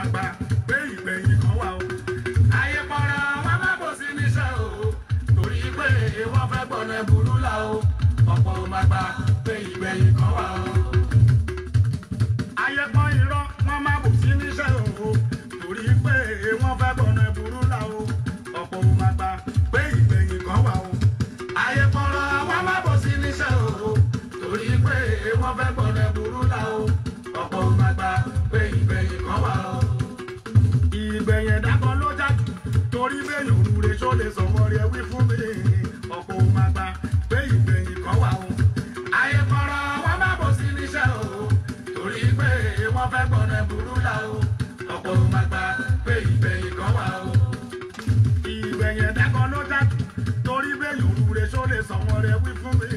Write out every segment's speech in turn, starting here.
máa gbà pé ìgbẹ̀yìn kan wà o. Ayé pọ́nra wọn má bò sí níṣẹ́ o. Torí pé wọ́n fẹ́ gbọ́nà burú là o. Ọ̀pọ̀ ò máa gbà pé ìgbẹ̀yìn kan wà o. Ayé pọ́n irọ́ wọn má bò sí níṣẹ́ o. Torí pé wọ́n fẹ́ gbọ́nà burú là o. Ọ̀pọ̀ ò máa gbà pé ìgbẹ̀yìn kan wà o. Ayé pọ́nra wọn má bò sí níṣẹ́ o. Torí pé wọ́n fẹ́ gbọ́nà burú là o. Ọ̀pọ̀ ò máa gbà pé ìgbẹ̀yìn kan wà o. Ìgbẹ̀yìn dákan ló jáde torí bẹ́ẹ̀ òrùre ṣó lè sọ̀mọ́ rẹ̀ wí fún mi. Ọ̀pọ̀ ò máa gbà pé ìgbẹ̀yìn kan wà o. Ayé pọ́nra wọn má bò sí níṣẹ́ o. Torí pé wọ́n fẹ́ gbọ́nà burú là o. Ọ̀pọ̀ ò máa gbà pé ìgbẹ̀yìn kan wà o. Ìgbẹ̀yìn dákan ló jáde torí bẹ́ẹ̀ òrùre ṣó lè sọ̀mọ́ rẹ̀ wí fún mi.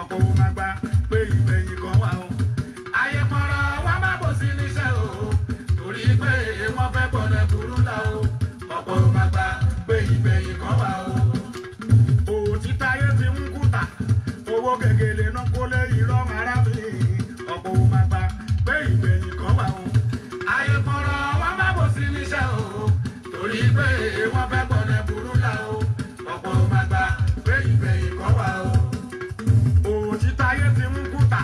Ọ̀pọ̀ ò máa gbà pé ìgbẹ̀yìn kan wà o. Ayé pọ́nra wọn má bò sí níṣẹ́ o. Torí pé wọ́n fẹ́ gbọ́nà burú là o. Ọ̀pọ̀ ò máa gbà pé ìgbẹ̀yìn kan wà o. Òtítà ayé ti ń kùtà owó gègèlè náà kó lé irọ́ ara mi. Ọ̀pọ̀ ò máa gbà pé ìgbẹ̀yìn kan wà o. Ayé pọ́nra wọn má bò sí níṣẹ́ o. Torí pé wọ́n fẹ́ gbọ́nà burú là o. Ọ̀pọ̀ ò máa gbà pé ìgbẹ̀yìn kan wà o. Òtítà ayé ti ń kùtà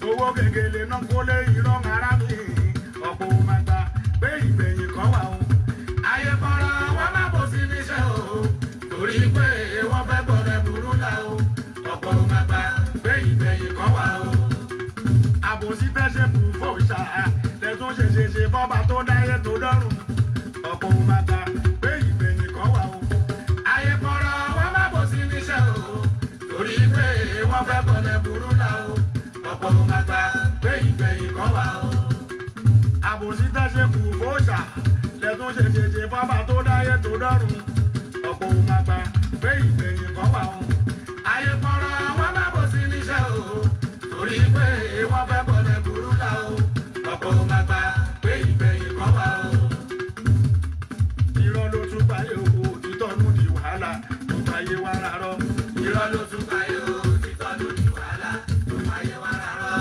owó gègèlè náà kó lé irọ́ ara mi. Ọ̀pọ̀ ò máa gbà pé ìgbẹ̀yìn kan wà o. Ayé pọ́nra wọn má bò sí níṣẹ́ o. Torí pé wọ́n fẹ́ gbọ́nà burú là o. Ọ̀pọ̀ ò máa gbà pé ìgbẹ̀yìn kan wà o. Àbòsí fẹ́ ṣe kù fòṣà lẹ́tún ṣe bọ́ba tó dáyé tó dọ́rùn. Ọ̀pọ̀ ò máa gbà pé ìgbẹ̀yìn kan wà o. Ayé pọ́nra wọn má bò sí níṣẹ́ o. Torí pé wọ́n fẹ́ gbọ́nà burú là o. Ọ̀pọ̀ ò máa gbà pé ìgbẹ̀yìn kan wà o. Àbòsí fẹ́ ṣe kù fòṣà lẹ́tún ṣe bọ́ba tó dáyé tó dọ́rùn. Ọ̀pọ̀ ò máa gbà pé ìgbẹ̀yìn kan wà o. Ayé pọ́nra wọn má bò sí níṣẹ́ o. Torí pé wọ́n fẹ́ gbọ́nà burú là o. Ọ̀pọ̀ ò máa gbà pé ìgbẹ̀yìn kan wà o. Irọ́ ló tún báyé o, òtítọ́ ló di wàhálà tó báyé wá rárọ́. Irọ́ ló tún báyé o, òtítọ́ ló di wàhálà tó báyé wá rárọ́.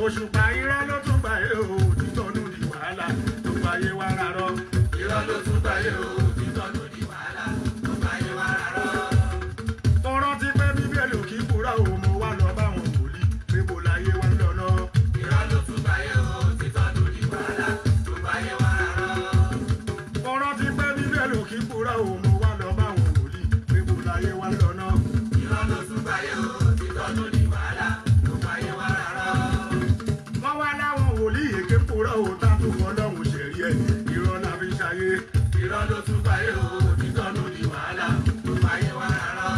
Òṣùpá irọ́ ló tún báyé o, òtítọ́ ló di wàhálà tó báyé wá rárọ́. Irọ́ ló tún báyé o, òtítọ́ ló di wàhálà tó báyé wá rárọ́. Mo rántí pé Bíbélì kì í kúrò o, mo wá lọ bá wọn wòlíì pé mo láyé wá lọ́nà. Irọ́ ló tún báyé o, òtítọ́ ló di wàhálà tó báyé wá rárọ́. Mo rántí pé Bíbélì kì í kúrò o, mo wá lọ bá wọn wòlíì pé mo láyé wá lọ́nà. Irọ́ ló tún báyé o, òtítọ́ ló di wàhálà tó báyé wá rárọ́. Wọ́n wá láwọn wòlíì èké kúrò o, tá tó wọ́n lọ́hùn ṣẹ̀rí ẹ̀. Irọ́ la fi ṣayé. Irọ́ ló tún báyé o, òtítọ́ ló di wàhálà tó báyé wá rárọ́.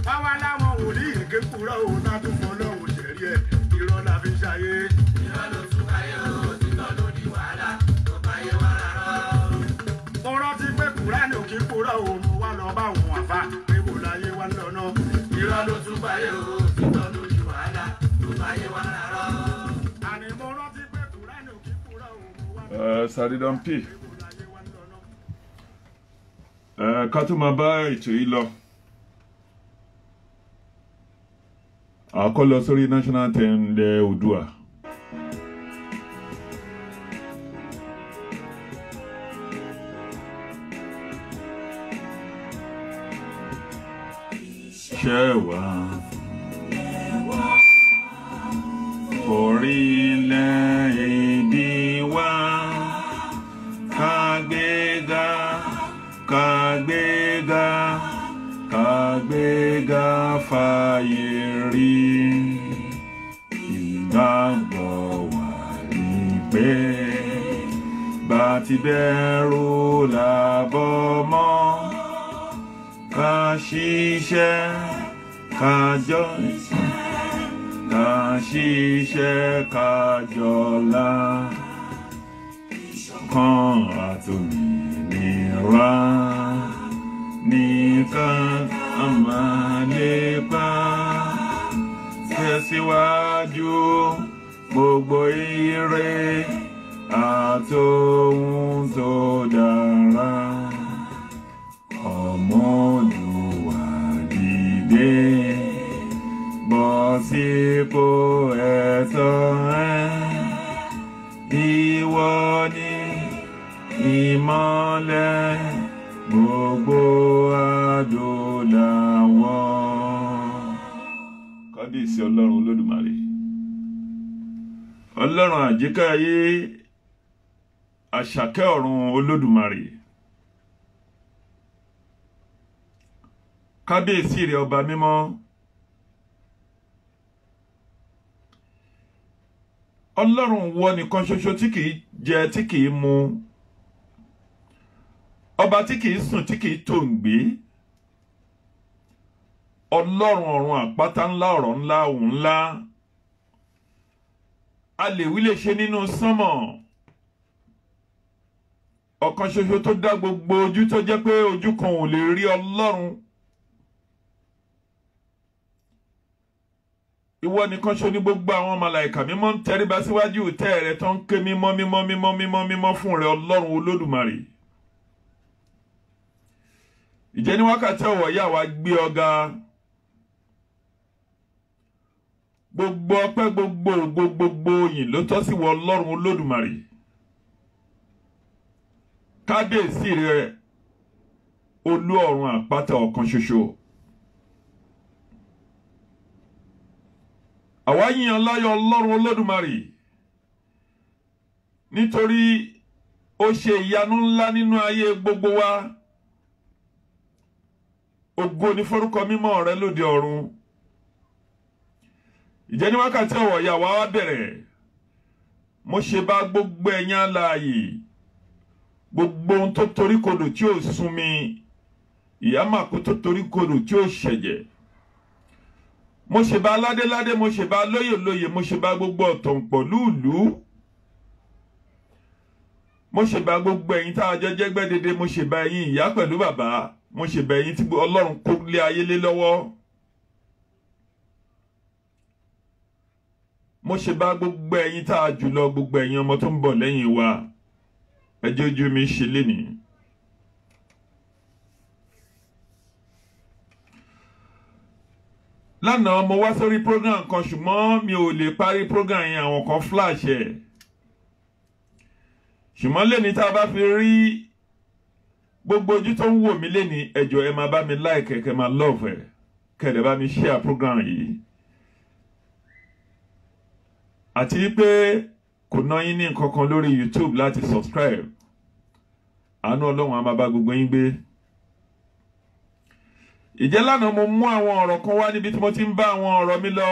Wọ́n wá láwọn wòlíì èké kúrò o, tá tó wọ́n lọ́hùn ṣẹ̀rí ẹ̀. Irọ́ la fi ṣayé. Irọ́ ló tún báyé o, òtítọ́ ló di wàhálà tó báyé wá rárọ́. Mo rántí pé Kùránì ò kí kúrò o, mo wá lọ bá àwọn àfà pé mo láyé wá lọ́nà. Irọ́ ló tún báyé o, òtítọ́ ló di wàhálà tó báyé wá rárọ́. Àní mo rántí pé Kùránì ò kí kúrò o, mo wá lọ bá àwọn àfà Sàrídọ́mpì. pé mo láyé wá lọ́nà. Ká tó máa bá ètò yìí lọ, àkọ́ lọ sórí national anthem ilẹ̀ Oòduà. Ṣẹ́wà orílẹ̀-èdè wa kàgbéga kàgbéga kàgbéga fàyè rí. Ìgbàgbọ́ wa ni pé bá ti bẹ̀rù làbọ̀ mọ́, ká ṣiṣẹ́ ká jọ́sìn, ká ṣiṣẹ́ ká jọlá, kan àtòmìnira nìkan a máa lépa. Tẹ̀síwájú gbogbo ire àtòhun tó dára. Ọmọlúwa dìde bọ́ sípò ẹ̀tọ́ ẹ. ìwọ ni ìmọ́lẹ̀ gbogbo adúláwọ̀. Kábíyèsí Ọlọ́run Olódùmarè, Ọlọ́run àjíkẹ́ ayé, àṣàkẹ́ ọ̀run Olódùmarè. Kábíyèsí rẹ̀ ọba mímọ́, Ọlọ́run wọ nìkan ṣoṣo tí kìí jẹ tí kìí mu, ọba tí kìí sùn tí kìí tòǹgbé, Ọlọ́run ọ̀run àpáta ńlá, ọ̀rọ̀ ńlá, òun ńlá, a lè wí lè ṣe nínú sánmọ̀, ọ̀kan ṣoṣo tó dá gbogbo ojú tó jẹ́ pé ojú kan ò lè rí Ọlọ́run. Ìwọ nìkan ṣo ní gbogbo àwọn màláìkà mímọ́ ń tẹríba síwájú ìtẹ́ rẹ tó ń ké mímọ́ mímọ́ mímọ́ mímọ́ mímọ́ fún rẹ Ọlọ́run Olódùmarè. Ìjẹ́ ní wákàtí ọ̀wọ̀ yà wá gbé ọ̀gá, gbogbo ọpẹ́ gbogbo yìn ló tọ́ sí wọ Ọlọ́run Olódùmarè. Kábíyèsí rẹ olú ọ̀run àpáta ọ̀kan ṣoṣo. Àwa yìn ọ́ láyọ̀ Ọlọ́run Olódùmarè nítorí ó ṣe ìyanu ńlá nínú ayé gbogbo wa. Ògo ni forúkọ mímọ́ rẹ lóde ọ̀run. Ìjẹ́ ní wákàtí ọ̀wọ̀ yà wá bẹ̀rẹ̀. Mo ṣe bá gbogbo ẹ̀yin alààyè, gbogbo ohun tó torí kodò tí ó sún mi, ìyá màkú tó torí kodò tí ó ṣẹ̀jẹ̀. Mo ṣe bá ládéládé, mo ṣe bá lóyè, mo ṣe bá gbogbo ọ̀tọ̀ǹpọ̀ lúùlú. Mo ṣe bá gbogbo ẹ̀yin tá a jọ jẹ́gbẹ́ dédé, mo ṣe bá ẹ̀yin ìyá pẹ̀lú bàbá, mo ṣe bá ẹ̀yin tí Ọlọ́run kó lé ayé lé lọ́wọ́. Mo ṣe bá gbogbo ẹ̀yin tá a jùlọ, gbogbo ẹ̀yin ọmọ tó ń bọ̀ lẹ́yìn wa. Ẹ jẹ́ ojú mi ṣe lénìí. Lánàá mo wá sórí program kan ṣùgbọ́n mi ò lè parí program yẹn, àwọn kan flash ẹ̀. Ṣùgbọ́n lẹ́ni tá a bá fi rí gbogbo ojú tó ń wò mí lẹ́ni, ẹ jọ̀ọ́ ẹ máa bá mi like, kẹ́ máa love ẹ̀, kẹ́dẹ̀ bá mi share program yìí. Àti pé kò ná yín ní nǹkan kan lórí YouTube láti subscribe. Àánú Ọlọ́run á máa bá gbogbo yín gbé. Ìjẹ́ lánàá mo mú àwọn ọ̀rọ̀ kan wá níbi tí mo ti ń bá àwọn ọ̀rọ̀ mi lọ.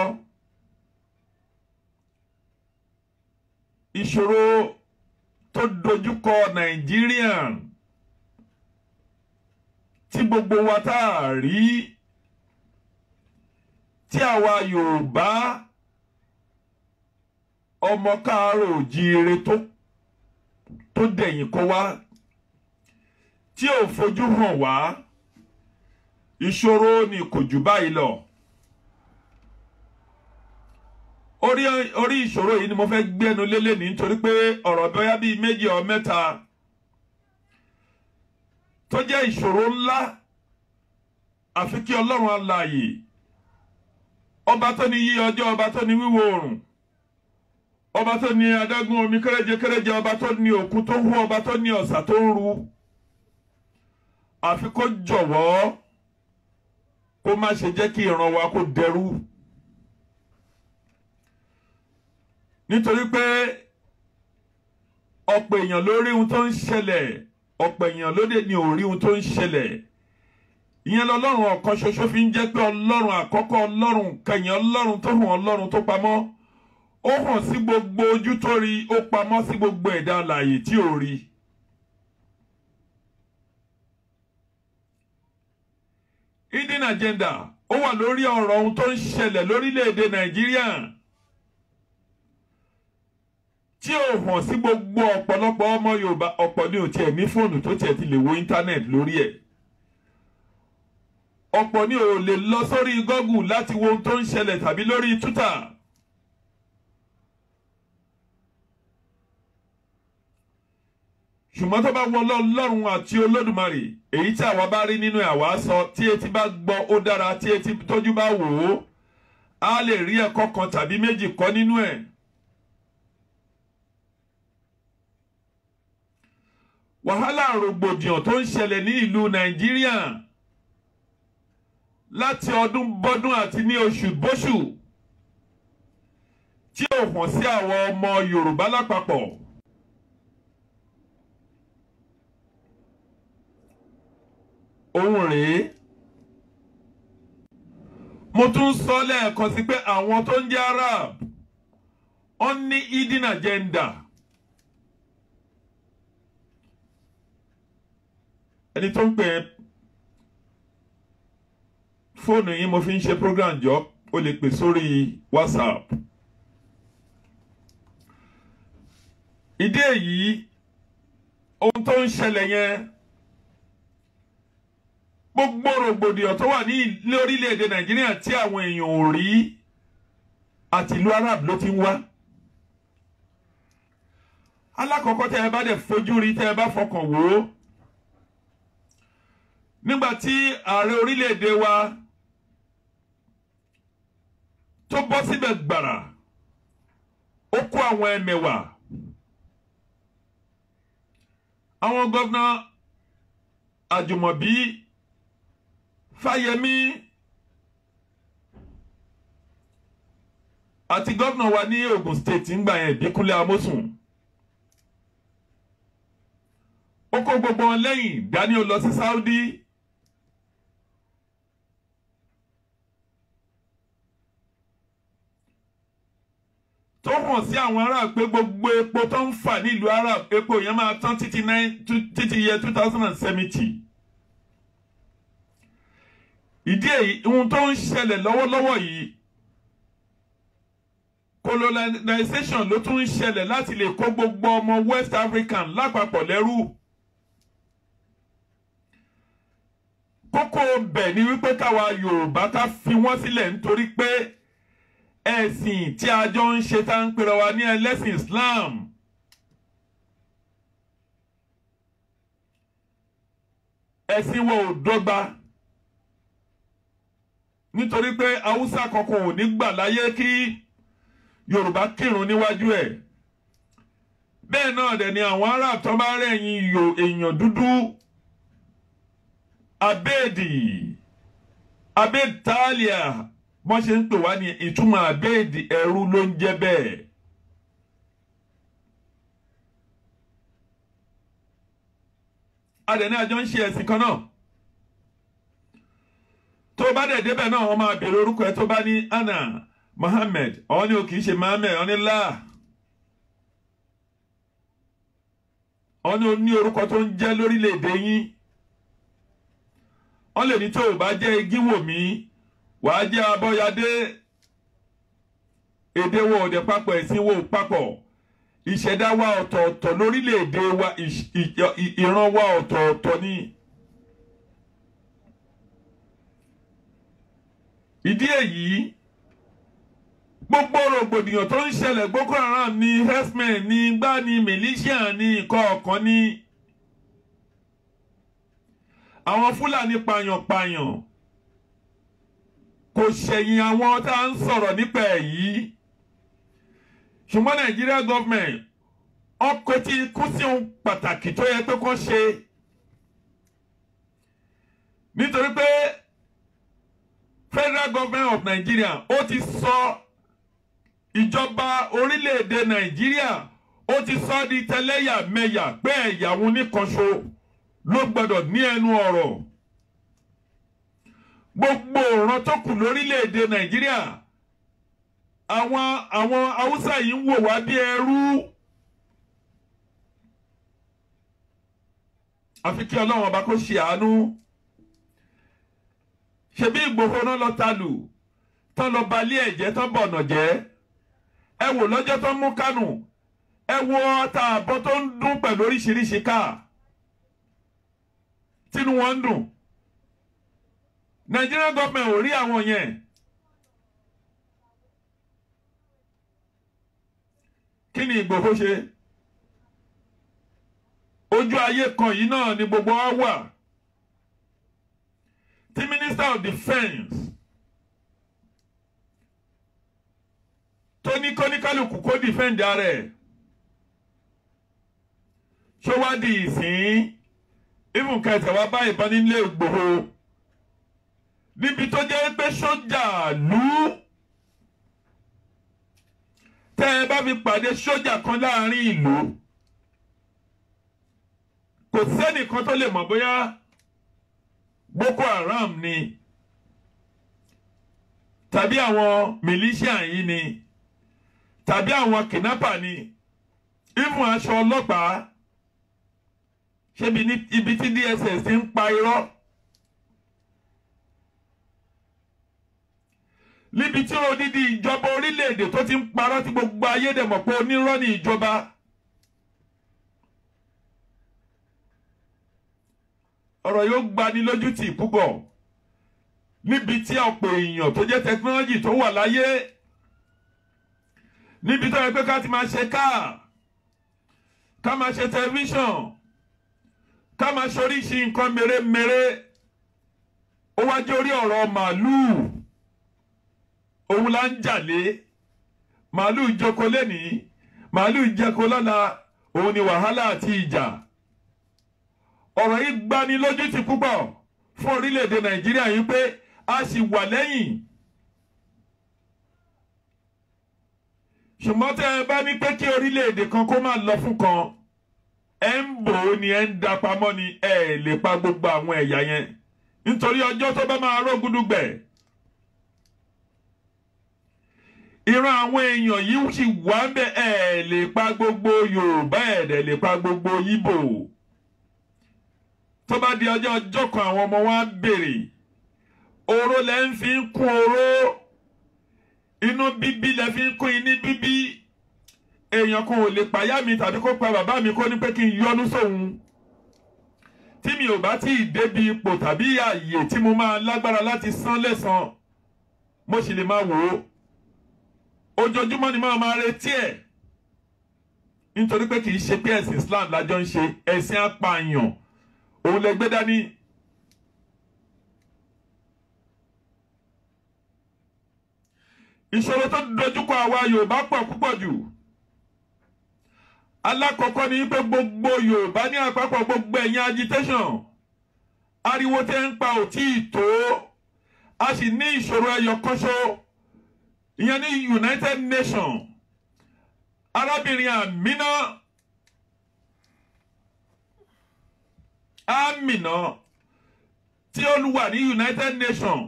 Ìṣòro tó dojúkọ Nàìjíríà tí gbogbo wa tá a rí, tí àwa Yorùbá ọmọ káàárọ̀ oòjíire tó dẹ̀yìn kọ wá, tí ò fojú hàn wá. Ìṣòro ni kò jù báyìí lọ. Orí ìṣòro yìí ni mo fẹ́ gbẹ́nu lélẹ̀ nítorí pé ọ̀rọ̀ bóyá bíi méjì ọ mẹ́ta tó jẹ́ ìṣòro ńlá, àfi kí Ọlọ́run alààyè, ọba tó ní yí ọjọ́, ọba tó ní wíwọ̀ oòrùn, ọba tó ní adágún omi kéréje, ọba tó ní òkun tó hú, ọba tó ní ọ̀sà tó ń ru, àfi kó jọ̀wọ́ kó má ṣe jẹ́ kí ìran wa kó dẹrú. Nítorí pé ọ̀pọ̀ èèyàn ló rí ohun tó ń ṣẹlẹ̀, ọ̀pọ̀ èèyàn ló dé ní ò rí ohun tó ń ṣẹlẹ̀. Ìyẹn lọ́lọ́run ọ̀kan ṣoṣo fi ń jẹ́ pé Ọlọ́run àkọ́kọ́, Ọlọ́run kẹyìn, Ọlọ́run tó hàn, Ọlọ́run tó pamọ́. Ó hàn sí gbogbo ojú tó rí, ó pamọ́ sí gbogbo ẹ̀dá alààyè tí ò rí. Hidden agenda ó wà lórí ọ̀rọ̀ ohun tó ń ṣẹlẹ̀ lórílẹ̀‐èdè Nàìjíríà tí ó hàn sí gbogbo ọ̀pọ̀lọpọ̀ ọmọ Yorùbá. Ọ̀pọ̀ ni ò tiẹ̀ ní fóònù tó tiẹ̀ ti lè wo íńtánẹ́ẹ̀tì lórí ẹ̀. Ọ̀pọ̀ ni ò lè lọ sórí Google láti wo ohun tó ń ṣẹlẹ̀ tàbí lórí Twitter. Ṣùgbọ́n tó bá wọ Ọlọ́run àti Olódùmarè, èyí tí àwa bá rí nínú àwa sọ, tí etí bá gbọ́ ó dára, tí etí tójú bá wò ó, a lè rí ẹ̀kọ́ kan tàbí méjì kọ́ nínú ẹ̀. wàhálà rògbòdìyàn tó ń ṣẹlẹ̀ ní ìlú Nàìjíríà láti ọdún bọ́dún àti ní oṣù bóṣù tí ò hàn sí àwọn ọmọ Yorùbá lápapọ̀. Ohun rèé, mo tún sọ lẹ́ẹ̀kan sí pé àwọn tó ń jẹ́ Arab wọ́n ní hidden agenda. Ẹni tó ń pè fóònù yín mo fi ń ṣe program jọ o lè pè sórí WhatsApp. Ìdí èyí ohun tó ń ṣẹlẹ̀ yẹn gbogbo rògbòdìyàn tó wà ní lórílẹ̀‐èdè Nàìjíríà tí àwọn èèyàn ò rí àti ìlú Arab ló ti ń wá. Alákọ̀ọ́kọ́ tẹ́ ẹ bá dẹ̀ fojú rí tẹ́ ẹ bá fọkàn wò ó, nígbà tí ààrẹ orílẹ̀‐èdè wa tó bọ́ síbẹ̀ gbàrà ó kó àwọn ẹmẹ̀wà, àwọn gọ́vnà Àjùmọ̀bí, Fáyẹmí àti gọ́vnà wa ní Ògùn state ńgbà yẹn Ìbíkúnlé Amósùn. Ó kó gbogbo wọn lẹ́yìn dání ó lọ sí Saudi. Tó hàn sí àwọn Arab pé gbogbo epo tó ń fà nílùú Arab epo yẹn máa tán títí yẹ 2070. Ìdí èyí ohun tó ń ṣẹlẹ̀ lọ́wọ́lọ́wọ́ yìí colonization ló tún ń ṣẹlẹ̀ láti lè kó gbogbo ọmọ West African lápapọ̀ lẹ́rú. Kókó bẹ̀ ni wípé káwa Yorùbá ká fi wọ́n sílẹ̀ nítorí pé ẹ̀sìn tí a jọ ń ṣe tá ń pera wa ní ẹlẹ́sìn Islam. Ẹ̀sìn wọn ò dọ́gba nítorí pé Haúsá kankan ò ní gbà láyé kí Yorùbá kírun níwájú ẹ̀. Bẹ́ẹ̀ náà dẹ̀ ni àwọn Arab tó bá rẹ̀yìn èèyàn dúdú Abed Talia wọ́n ṣe ń pè wá ní ìtumọ̀ Abed ẹrú ló ń jẹ́ bẹ́ẹ̀. Adẹ̀ ní àjọ ń ṣe ẹ̀sìn kan náà. Tó bá dẹ̀ débẹ̀ náà wọ́n máa bèèrè orúkọ ẹ̀ tó bá ní Anna Mohammed àwọn ni ò kìí ṣe Mohammed àwọn ni láà. Àwọn ni ò ní orúkọ tó ń jẹ́ lórílẹ̀‐èdè yín. Wọ́n lè ní tó bá jẹ́ igi wò mí wàá jẹ́ Abọ́yadé, èdè wo òde papọ̀ ẹ̀sìn wo papọ̀, ìṣẹ̀dá wa ọ̀tọ̀ọ̀tọ̀ lórílẹ̀‐èdè wa, ìran wa ọ̀tọ̀ọ̀tọ̀ ni. Ìdí èyí gbogbo rògbòdìyàn tó ń ṣẹlẹ̀ Boko Haram ní herdsmen ní gbá ní militia ní ìkọ̀ọ̀kan ní àwọn Fúlàní pààyàn kò ṣẹ̀yìn àwọn tá à ń sọ̀rọ̀ nípa ẹ̀ yìí. Ṣùgbọ́n Nigeria government ọkọ̀ tí kú sí ohun pàtàkì tó yẹ pé kó ṣe nítorí pé Federal Government of Nigeria ó ti sọ ìjọba orílẹ̀-èdè Nàìjíríà ó ti sọ di tẹlẹ́yàmẹ̀yà pé ẹ̀yàwó oníkanṣo ló gbọ́dọ̀ ní ẹnu ọ̀rọ̀. Gbogbo ọ̀ràn tó kù lórílẹ̀-èdè Nàìjíríà àwọn Haúsá yìí ń wò wá bí ẹrú. Àfi kí Ọlọ́run ọba kó ṣe àánú. Ṣebí Ìgbòho náà lọ talù tán lọ balẹ̀ ẹ̀jẹ̀ tán bọ̀nà jẹ́. Ẹ wò lọ́jọ́ tó ń mú Kánù, ẹ wo ọta àbọ̀ tó ń dún pẹ̀lú oríṣiríṣi káà tínú wọn ń dùn. Nigerian government ò rí àwọn yẹn. Kí ni Ìgbòho ṣe? Ojú ayé kan yìí náà ni gbogbo wa wà. Tí Minister of Defence tó ní kóníkálùkù kó defend ara ẹ̀. Ṣó tó wá di ìsìn even kẹsẹ̀ wá bá ìbọn nílé Ìgbòho níbi tó jẹ́ pé sójà lù tẹ́ ẹ bá fi pàdé sójà kan láàrin ìlú kò sẹ́nìkan tó lè mọ̀ bóyá Boko Haram ni tàbí àwọn militia yìí ni tàbí àwọn kidnapper ni even aṣọ ọlọ́pàá ṣébi ní ibi tí DSS ti ń pa irọ́ níbi tí odidi ìjọba orílẹ̀-èdè tó ti ń parọ́ tí gbogbo ayé dẹ̀ mọ̀ pé onírọ́ ni ìjọba. Ọ̀rọ̀ yóò gbani lójú tì púpọ̀ níbi tí ọ̀pọ̀ èèyàn tó jẹ́ tẹkinọ́lọ́jì tó wà láyé níbi tó yẹ pé ká ti máa ṣe ká máa ṣe tẹlifíṣàn ká máa ṣoríṣi nǹkan mèremère ó wá jẹ́ orí ọ̀rọ̀ màálùú òun là ń jàlé màálùú ìjọkọ lẹ́nìí màálùú ìjẹko lọ́la òun ni wàhálà àti ìjà. Ọ̀rọ̀ yìí gbani lójú tì púpọ̀ fún orílẹ̀-èdè Nàìjíríà yìí pé a sì wà lẹ́yìn. Ṣùgbọ́n tẹ́ ẹ bá ní pé kí orílẹ̀-èdè kan kó máa lọ fún kan ẹ ń bò ó ni ẹ ń da pamọ́ ni ẹ lè pa gbogbo àwọn ẹ̀yà yẹn nítorí ọjọ́ tó bá máa rógúdúgbẹ̀. Ìran àwọn èèyàn yìí sì wà ń bẹ ẹ lè pa gbogbo Yorùbá ẹ dẹ̀ lè pa gbogbo Yíbò. Tó bá di ọjọ́ kan àwọn ọmọ wa béèrè oró lẹ ń fi ń kún oró inú bíbí lẹ fi ń kún iní bíbí èèyàn kan ò lè pàyà mi tàbí kó pa bàbá mi kó ní pé kí n yọnu sóhun tí mi ò bá tí ì débi ipò tàbí ààyè tí mo máa lágbára láti san lẹ́san mo sì lè máa wò ó ojoojúmọ́ ni máa retí ẹ̀ nítorí pé kì í ṣe pé ẹ̀sìn Islam lájọ ń ṣe ẹ̀sìn apààyàn òun lè gbé dání. Ìṣòro tó dojúkọ àwa Yorùbá pọ̀ púpọ̀ jù. Alákọ̀ọ́kọ́ ni pé gbogbo Yorùbá ní àpapọ̀ gbogbo ẹ̀yin agitation ariwo tẹ́ ń pa ò tí ì tó a sì ní ìṣòro ẹyọ kan ṣo ìyẹn ní United Nations arábìnrin Amina tí ó wà ní United Nations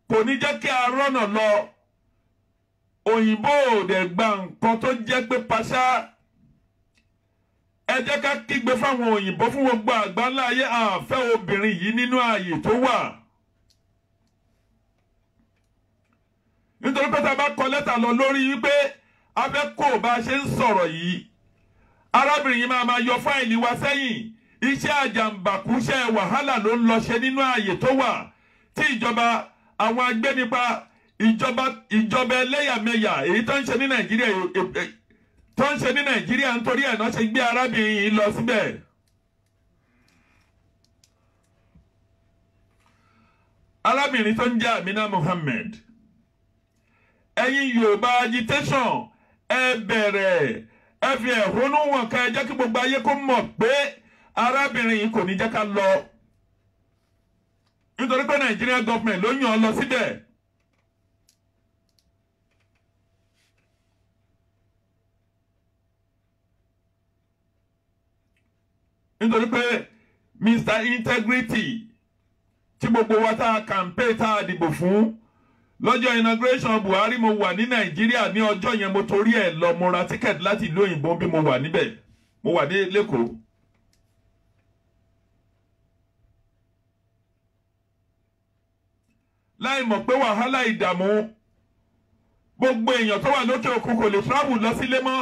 kò ní jẹ́ kí a rọ́nà lọ òyìnbó òde gba nǹkan tó jẹ́ pé pàṣá ẹ jẹ́ ká kígbe fáwọn òyìnbó fún gbogbo àgbáńlá ayé àfẹ́ obìnrin yìí nínú ààyè tó wà nítorí pé tá a bá kọ lẹ́tà lọ lórí wípé a fẹ́ kó bá a ṣe ń sọ̀rọ̀ yìí arábìnrin yìí máa yọ fáìlì wa sẹ́yìn iṣẹ́ àjàǹbàkú iṣẹ́ wàhálà ló ń lọ ṣe nínú ààyè tó wà tí ìjọba àwọn agbẹnipa ìjọba ẹlẹ́yàmẹ̀yà èyí tó ń ṣe ní Nàìjíríà nítorí ẹ̀ náà ṣe gbé arábìnrin yìí lọ síbẹ̀. Arábìnrin tó ń jẹ́ Amina Mohammed ẹ̀yin Yorùbá agitation ẹ bẹ̀rẹ̀ ẹ fi ẹ̀hónú wọn ká ẹ jẹ́ kí gbogbo ayé kó mọ̀ pé arábìnrin yìí kò ní jẹ́ ká lọ nítorí pé Nàìjíríà gọ́ọ̀mẹ̀ntì ló yàn án lọ síbẹ̀. nítorí pé Mr. Integrity tí gbogbo wa tá a campaign tá a dìbò fún lọ́jọ́ inauguration Buhari mo wà ní Nàìjíríà ní ọjọ́ yẹn mo torí ẹ̀ lọ mo ra tíkẹ́ẹ̀tì láti ìlú òyìnbó bí mo wà níbẹ̀ mo wà ní lẹ́kọ̀ọ́. láì mọ̀ pé wàhálà ìdààmú gbogbo èèyàn tó wà lókè òkun kò lè travel lọ sílé mọ́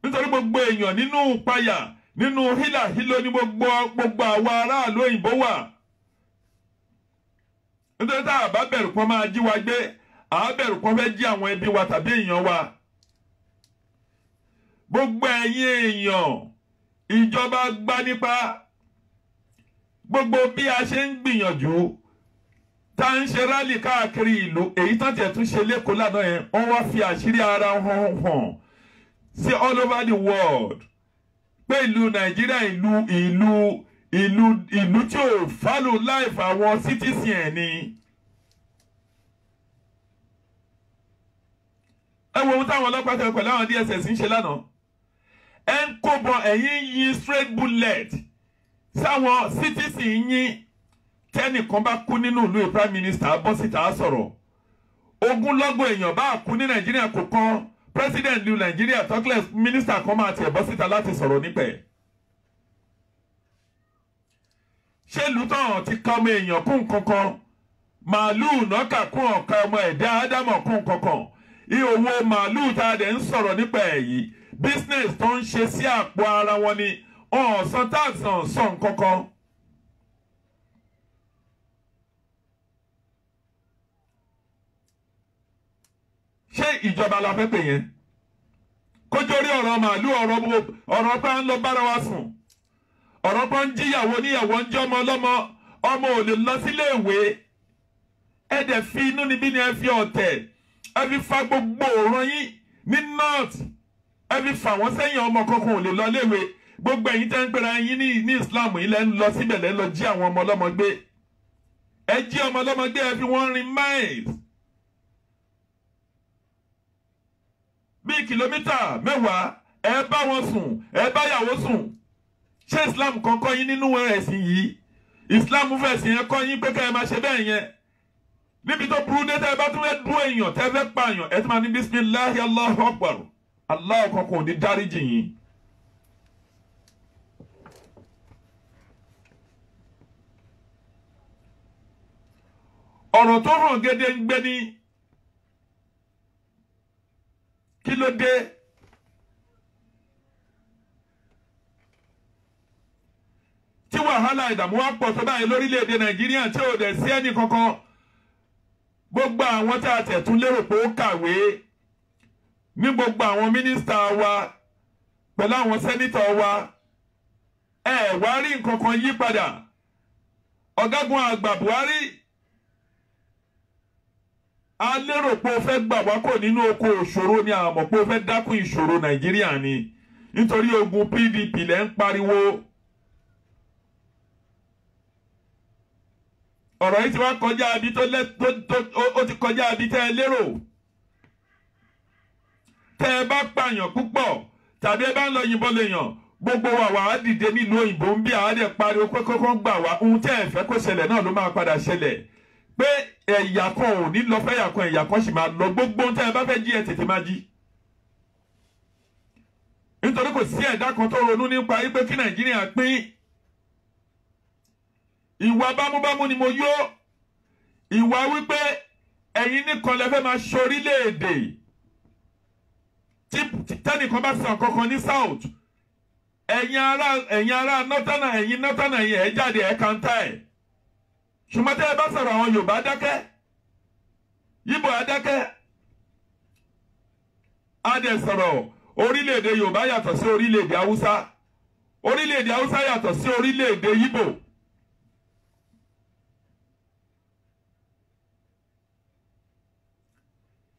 nítorí gbogbo èèyàn nínú ìpayà nínú hílàhílo ní gbogbo àwa aráàlú òyìnbó wà nítorí tá a bá bẹ̀rù kan máa jí wa gbé a bẹ̀rù kan fẹ́ jí àwọn ẹbí wa tàbí èèyàn wa gbogbo ẹ̀yin èèyàn ìjọba gbá nípa gbogbo bí a ṣe ń gbìyànjú tá ń ṣe rálì káàkiri ìlú èyí tán tiẹ̀ tún ṣe lẹ́kọ̀ọ́ lánàá yẹn wọ́n wá fi àṣírí ara hàn sí all over the world pé ìlú Nàìjíríà ìlú tí ò follow life àwọn citizen ẹ̀ ni. ẹ wo ohun táwọn ọlọ́pàá tẹ̀ pẹ̀lú àwọn DSS ń ṣe lánàá. ẹ ń kó bọ ẹ̀yìn yín straight bullet sáwọn citizen yín tẹ́nìkan bá kú nínú ìlú prime minister bọ́ síta sọ̀rọ̀. Ogunlọ́gọ̀ èèyàn bá kú ní Nàìjíríà kò kan president ìlú Nàìjíríà talkless minister kan máa tiẹ̀ bọ́ síta láti sọ̀rọ̀ nípẹ̀. ṣé lùtọ̀ ti ka ọmọ èèyàn kún kankan màálùú nọ́kà kún ọ̀ka ọmọ ẹ̀dá ádámọ̀ kún kankan ìhòòhò màálùú tá a dẹ̀ ń sọ̀rọ̀ nípa èyí business tó ń ṣe sí àpò ara wọn ni ọ̀sán tax ọ̀sán kankan. ṣé ìjọba la fẹ́ pè yẹn kójórí ọ̀rọ̀ màálù ọ̀rọ̀ pé à ń lọ bára wa sùn ọ̀rọ̀ pé ń jíyàwó níyàwó ń jẹ́ ọmọ ọlọ́mọ ọmọ ò lè lọ sílé ìwé ẹ dẹ̀ fi inú níbí ni ẹ fi ọ̀tẹ̀ ẹ fi fa gbogbo òòrùn yín ní north ẹ fi fà wọ́n sẹ́yìn ọmọ kankan ò lè lọ léwe gbogbo ẹ̀yin tẹ́ ń pera yín ní Islam yìí lẹ́ ń lọ síbẹ̀ lẹ́ lọ jí àwọn ọmọ ọlọ́mọ gbé ẹ jí ọmọ ọlọ́mọ gbé ẹ fi wọ́n rin miles. Bí kìlómítà 10 ẹ bá wọn sùn ẹ bá yàwó sùn ṣé Islam kan kọ́ yín nínú ẹ̀sìn yìí Islam fẹ̀sìn yẹn kọ́ yín pé ká ẹ máa ṣe bẹ́ẹ̀ yẹn níbi tó burú dé tẹ́ ẹ bá tún fẹ́ dún èèyàn tẹ́ fẹ́ pààyàn ẹ tún máa ní bisimilahi Allahu Akbar Allah kankan ò ní dáríjì yín. ọ̀rọ̀ tó hàn gédé ń gbé ní kí ló dé tí wàhálà ìdààmú wa pọ̀ tó báyìí lórílẹ̀‐èdè Nàìjíríà tí ò dẹ̀ sí ẹnì kankan gbogbo àwọn tí a tẹ̀tún lérò pé ó kàwé ní gbogbo àwọn mínísítà wa pẹ̀lú àwọn sẹ́nítọ̀ wa ẹ wá rí nǹkan kan yí padà ọ̀gágun àgbà Buhari a lérò pé o fẹ́ gbà wá kò nínú oko ìṣòro ni àmọ́ pé o fẹ́ dákún ìṣòro Nàìjíríà ni nítorí ogun PDP lẹ́ ń pariwo. ọ̀rọ̀ yìí ti wá kọjá abi ó ti kọjá abi tẹ́ ẹ lérò. tẹ́ ẹ bá pààyàn púpọ̀ tàbí ẹ bá ń lọ yìnbọn lèèyàn gbogbo wa wà á dìde nílùú òyìnbó ń bí àádẹ́ pariwo pé kọ́kọ́ gbà wá ohun tẹ́ ẹ fẹ́ kó ṣẹlẹ̀ náà ló máa padà ṣẹlẹ̀ pé ẹ̀yà kan ò ní lọ fẹ́yà kan ẹ̀yà kan sì máa lọ gbogbo ohun tẹ́ ẹ bá fẹ́ jí ẹ tètè máa jí. nítorí kò sí ẹ̀dá kan tó ronú nípa wípé kí Nàìjíríà pín. ìwà bámúbámú ni mo yó ìwà wípé ẹ̀yin nìkan lẹ fẹ́ máa ṣorílẹ̀-èdè tí tẹ́nìkan bá sàn kankan ní south ẹ̀yin ará nọ́tánà ẹ̀yin ẹ̀ jáde ẹ̀ kàńtà ẹ̀ ṣùgbọ́n tẹ́ ẹ bá sọ̀rọ̀ àwọn Yorùbá dákẹ́ Yíbò adákẹ́ adẹ̀ sọ̀rọ̀ orílẹ̀-èdè Yorùbá yàtọ̀ sí orílẹ̀-èdè Haúsá yàtọ̀ sí orílẹ̀-èdè Yíbò.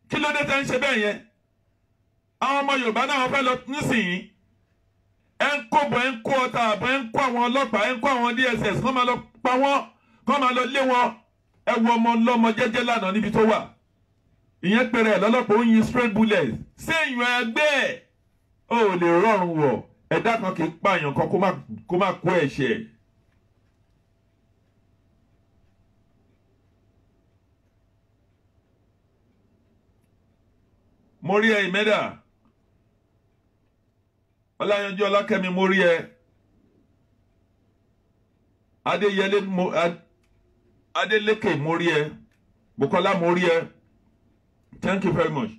kí ló dé tẹ́ ń ṣe bẹ́ẹ̀ yẹn àwọn ọmọ Yorùbá náà wọ́n fẹ́ lọ nísìnyí ẹ ń kó bọ̀ ẹ ń kó ọta àbọ̀ ẹ ń kó àwọn ọlọ́pàá ẹ ń kó àwọn DSS kọ́ máa lọ pa wọ́n kọ́ máa lọ lé wọn ẹ wo ọmọ ọlọ́mọ jẹ́jẹ́ lánàá níbi tó wà ìyẹn pèrè ẹ̀ lọ́lọ́pàá ó yin straight bullet séèyàn ẹgbẹ́ ẹ̀ ó lè rọrùn wọ̀ ẹ̀dá kan kì í pààyàn kan kó má kó ẹ̀ṣẹ̀. mo rí ẹ ìmẹ́dà Ọláyanjú Ọlákẹ́mi mo rí ẹ Adéyẹlé Adélékè mo rí ẹ Bùkọ́lá mo rí ẹ thank you very much.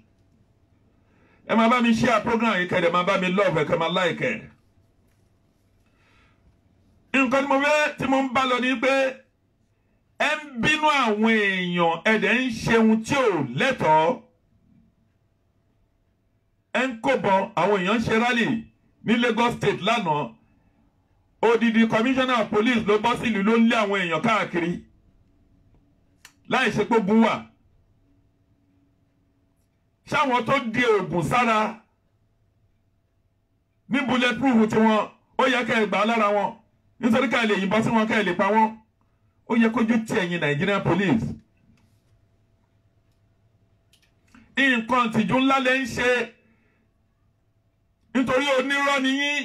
ẹ máa bá mi share program yìí kẹ́ẹ̀dẹ̀ máa bá mi love ẹ kẹ́ẹ̀ máa like ẹ. nǹkan tí mo fẹ́ tí mo ń bá lọ ni pé ẹ ń bínú àwọn èèyàn ẹ̀dẹ̀ ń ṣe ohun tí ò lẹ́tọ̀ọ́. ẹ ń kó bọ àwọn èèyàn ń ṣe rally ní Lagos State lánàá odidi commissioner of police ló bọ́ sílùú ló ń lé àwọn èèyàn káàkiri láì ṣe pé ogun wà ṣáwọn tó di oògùn sára ní bulletproof tí wọn ó yẹ kẹ́ ẹ gbà lára wọn nítorí ká ẹ lè yìnbọn sí wọn ká ẹ lè pa wọn ó yẹ kójú tí ẹ̀yin Nigerian police. nǹkan tìjú ńlá lẹ ń ṣe nítorí onírọ́ ni yín.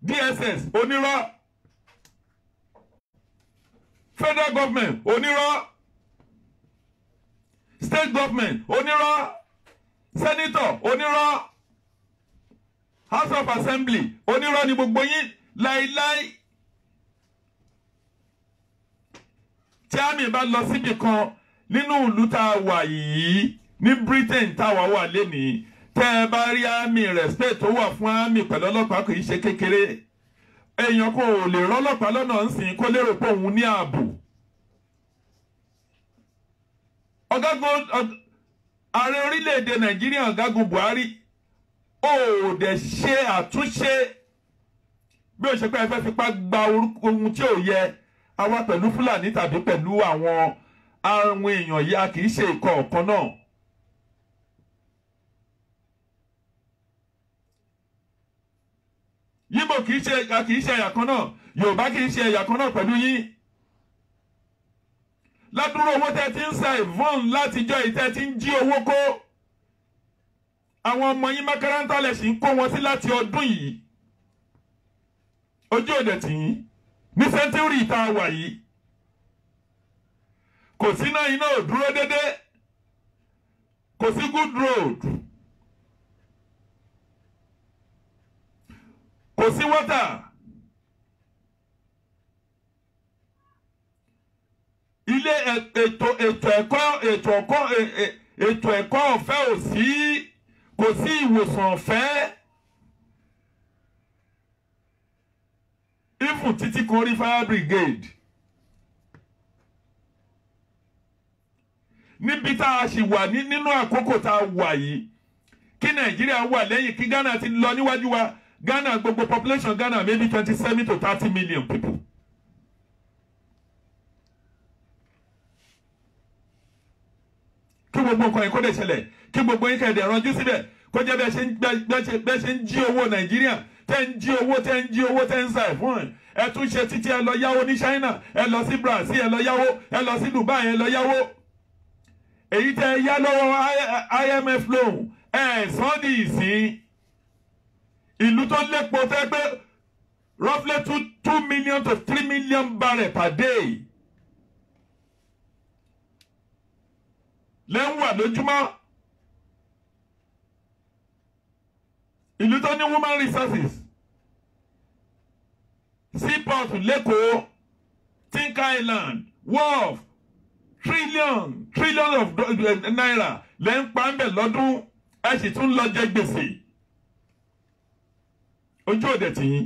DSS onírọ́, federal government onírọ́, state government onírọ́, senator onírọ́, House of Assembly onírọ́ ni gbogbo yín láíláí. Tí àmì bá lọ síbi kan nínú ìlú tá a wà yìí ní Britain táwa wà lénìí tẹ́ ẹ bá rí àmì respect tó wà fún àmì pẹ̀lú ọlọ́pàá kì í ṣe kékeré. Èèyàn kò lè rán ọlọ́pàá lọ́nà ńsìn kó lérò pé òun ní ààbò. Ọ̀gágun ààrẹ orílẹ̀-èdè Nàìjíríà Ọ̀gágun Buhari ó dẹ̀ ṣe àtúnṣe bí ó ṣe pé ẹ fẹ́ fipá gba ohun tí ò yẹ àwa pẹ̀lú Fúlàní tàbí pẹ̀lú àwọn èèyàn yìí a kì í ṣe ikọ̀ ọ̀kan náà. Yíbò kì í ṣe ẹ̀yà kan náà, Yorùbá kì í ṣe ẹ̀yà kan náà pẹ̀lú yín. Ládùúrò owó tẹ́ ti ń sa ìvọ́n látijọ́ ìtẹ́ ti ń jí owó kó. Àwọn ọmọ yín mákàrántà lẹ̀ sì ń kó wọn sí láti ọdún yìí. Ojú òde tì yín ní sẹ́ńtúrì ìta wà yìí. Kò sí náà iná ò dúró dédé. Kò sí good road. Kò sí water. Ilé ètò ẹ̀kọ́ ọ̀fẹ́ ò sí. Kò sí ìwòsàn ọ̀fẹ́. Ifun títí kan rí fire brigade. Níbi tá a ṣì wà nínú àkókò tá a wà yìí kí Nàìjíríà wà lẹ́yìn kí Ghana ti lọ níwájú wa. Ghana gbogbo population Ghana maybe 27 to 30 million people. Kí gbogbo nǹkan ẹ̀kọ́ dẹ̀ ṣẹlẹ̀ kí gbogbo yín kẹ̀dẹ̀ ránjú síbẹ̀ kó jẹ́ bẹ́ẹ̀ ṣe ń jí owó Nàìjíríà tẹ́ ń jí owó tẹ́ ń sà fún ẹ̀. Ẹ tún ṣe títí ẹ lọ yáwó ní China ẹ lọ sí Brazil ẹ lọ yáwó ẹ lọ sí Dubai ẹ lọ yáwó. Èyí tẹ́ ẹ yá lọ́wọ́ IMF loan ẹ sàn ní ìsín. Ìlú tó lépo tẹ́ pé roughly 2 million to 3 million barrel per day. Lẹ́ń wà lójúmọ́. Ìlú tó ní woman resources. Seaport Lẹ́kọ̀ọ́, Think Island, Wharf, trillions of naira lẹ́ń pa ń bẹ̀ lọ́dún ẹ sì tún lọ jẹ gbèsè. Ojú òde tì yín.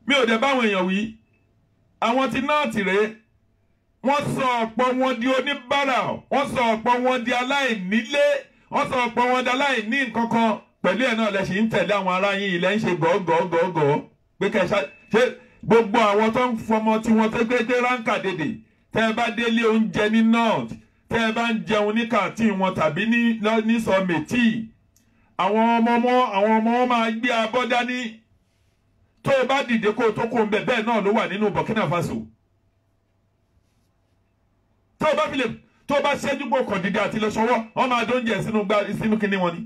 Mi ò dẹ̀ báwọn èèyàn wí. Àwọn tí náà tìrẹ wọ́n sọ ọ̀pọ̀ wọn di oníbàárà, wọ́n sọ ọ̀pọ̀ wọn di aláìnílé, wọ́n sọ ọ̀pọ̀ wọn di aláìní nǹkan kan. Pẹ̀lú ẹ̀ náà lẹ ṣì ń tẹ̀lé àwọn ará yín ilẹ̀ ń ṣe gọ̀ọ́gọ̀ọ́gọ̀ọ́ pé kẹṣá ṣe gbogbo àwọn tó ń fọmọ tí wọ́n tó gbé ránkà dèdè tẹ́ ẹ bá délé oúnjẹ ní north tẹ́ ẹ bá ń jẹun ní kàtí wọn tàbí ní sọmẹtì àwọn ọmọ wọn máa gbé abọ́ dání tó o bá dìde kó o tó kó o bẹ̀ bẹ́ẹ̀ náà ló wà nínú Burkina Faso tó o bá ṣẹ́jú pọ̀ kàn dìde àti lọ ṣọwọ́ wọ́n máa dóúnjẹ sínú kíní wọn ni.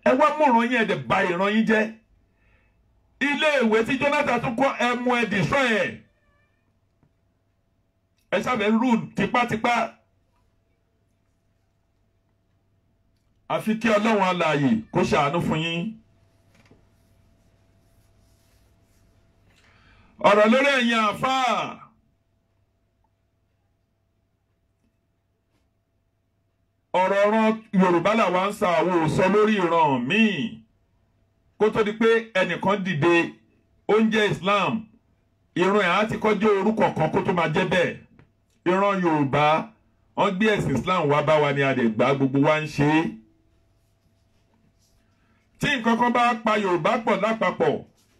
Ẹ wá mú ìran yín ẹ̀dẹ̀ bà ìran yín jẹ́. Ilé ìwé tí Jonathan tún kọ́ ẹmu ẹ̀dì sọ ẹ̀. Ẹ sábẹ̀ rúùn tipátipá. Àfi kí Ọlọ́run alààyè kó ṣàánú fún yín. Ọ̀rọ̀ lórí ẹ̀yin àfáà. Ọ̀rọ̀ ọ̀ràn Yorùbá làwa ń sa àwọn òsọ lórí ìran míì kó tó di pé ẹnìkan dìde oúnjẹ Islam ìran ẹ̀ á ti kọjú orúkọ kan kó tó máa jẹ́ bẹ́ẹ̀. Ìran Yorùbá wọ́n gbé ẹ̀sìn Islam wá bá wa ní adẹ̀gbá gbogbo wa ń ṣe é. Tí nǹkan kan bá pa Yorùbá pọ̀ lápapọ̀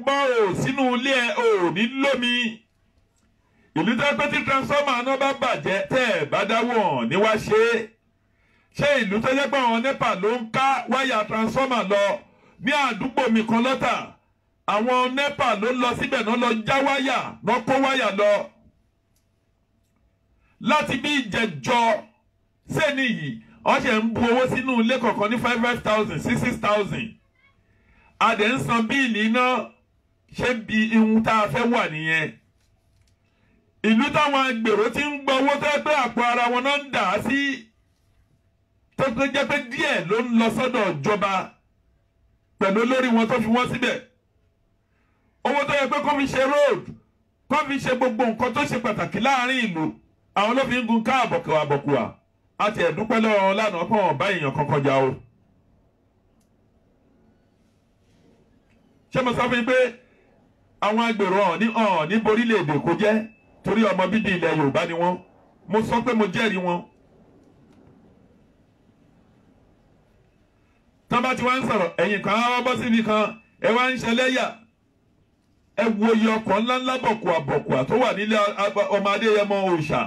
gbọ́ ò sínú ilé ẹ ò ní lómi ìlú tó pé tí transformer náà bá bàjẹ́ tẹ́ ẹ̀ bá dáwọ́ ní wá ṣé ìlú tó jẹ́ pé àwọn NEPA ló ń ká wáyà transformer lọ ní àdúgbò mi kan lọ́tà àwọn NEPA ló lọ síbẹ̀ náà lọ já wáyà náà kó wáyà lọ láti bí ìjẹjọ sẹ́ni yìí wọ́n ṣe ń bu owó sínú ilé kọ̀ọ̀kan ní 5,000 6,000 adẹ̀ ń san bíìlì iná ṣé bí ihun tá a fẹ́ wà nìyẹn ìlú táwọn agbèrò ti ń gbọ́ owó tó pé àpò ara wọn náà ń dà á sí tó jẹ́ pé díẹ̀ ló ń lọ sọ́dọ̀ ìjọba pẹ̀lú olórí wọn tó fi wọ́n síbẹ̀ owó tó yẹ pé kó fi ṣe road kó fi ṣe gbogbo nǹkan tó ṣe pàtàkì láàrin ìlú àwọn ló fi ń gun ká àbọ̀kùà àti ẹ̀dúpẹ́ lọ́wọ́ lánàá pọ̀ wọ́n bá èèyàn kankan jà o. ṣé mo sọ fún yín pé àwọn agbèrò hàn ní borílẹ̀-èdè kò jẹ́ torí ọmọ bíbí ilẹ̀ Yorùbá ni wọ́n mo sọ pé mo jẹ́rìí wọn. tán bá ti wá ń sọ̀rọ̀ ẹ̀yìn kan á bọ́ síbi kan ẹ wá ń ṣẹlẹ́yà ẹ wo iye ọkọ̀ ńláńlá bọ̀kùà tó wà nílé ọmọ Adéyẹmọ òòṣà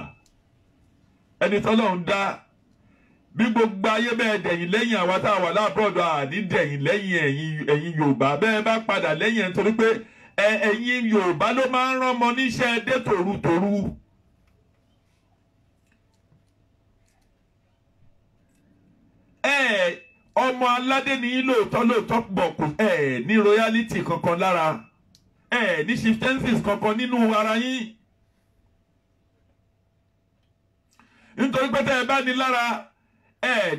ẹni tọ́lọ́run dá bí gbogbo ayé bẹ́ẹ̀ dẹ̀yìn lẹ́yìn àwa tá a wà láàbọ̀dọ̀ àní dẹ̀yìn lẹ́yìn ẹ̀yin Yorùbá bẹ́ẹ̀ bá padà lẹ́yìn ẹ̀ nítorí pé ẹ̀yin Yorùbá ló máa ń rán ọmọ níṣẹ́ dé tòrutòru ọmọ aládé ní lóòótọ́ bọ̀ kò ní royalty kankan lára ní chieftaincies kankan nínú ara yín nítorí pé tẹ́ ẹ bá ní lára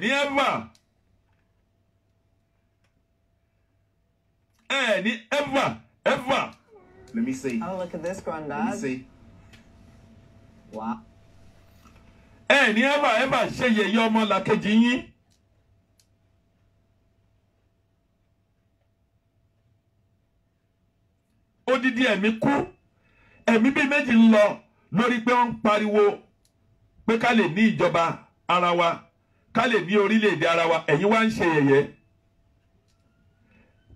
ní ever. Let me see. Oh, look at this, Granddad. Let me see. Wow. Ní ever ṣe yẹ̀yẹ́ ọmọ làkejì yín. Odidi ẹ̀mí kú, ẹ̀mí bíi méjì ń lọ lórí pé wọ́n ń pariwo pé ká lè ní ìjọba ara wa, ká lè ní orílẹ̀-èdè ara wa, ẹ̀yin wá ń ṣe yẹ̀yẹ́.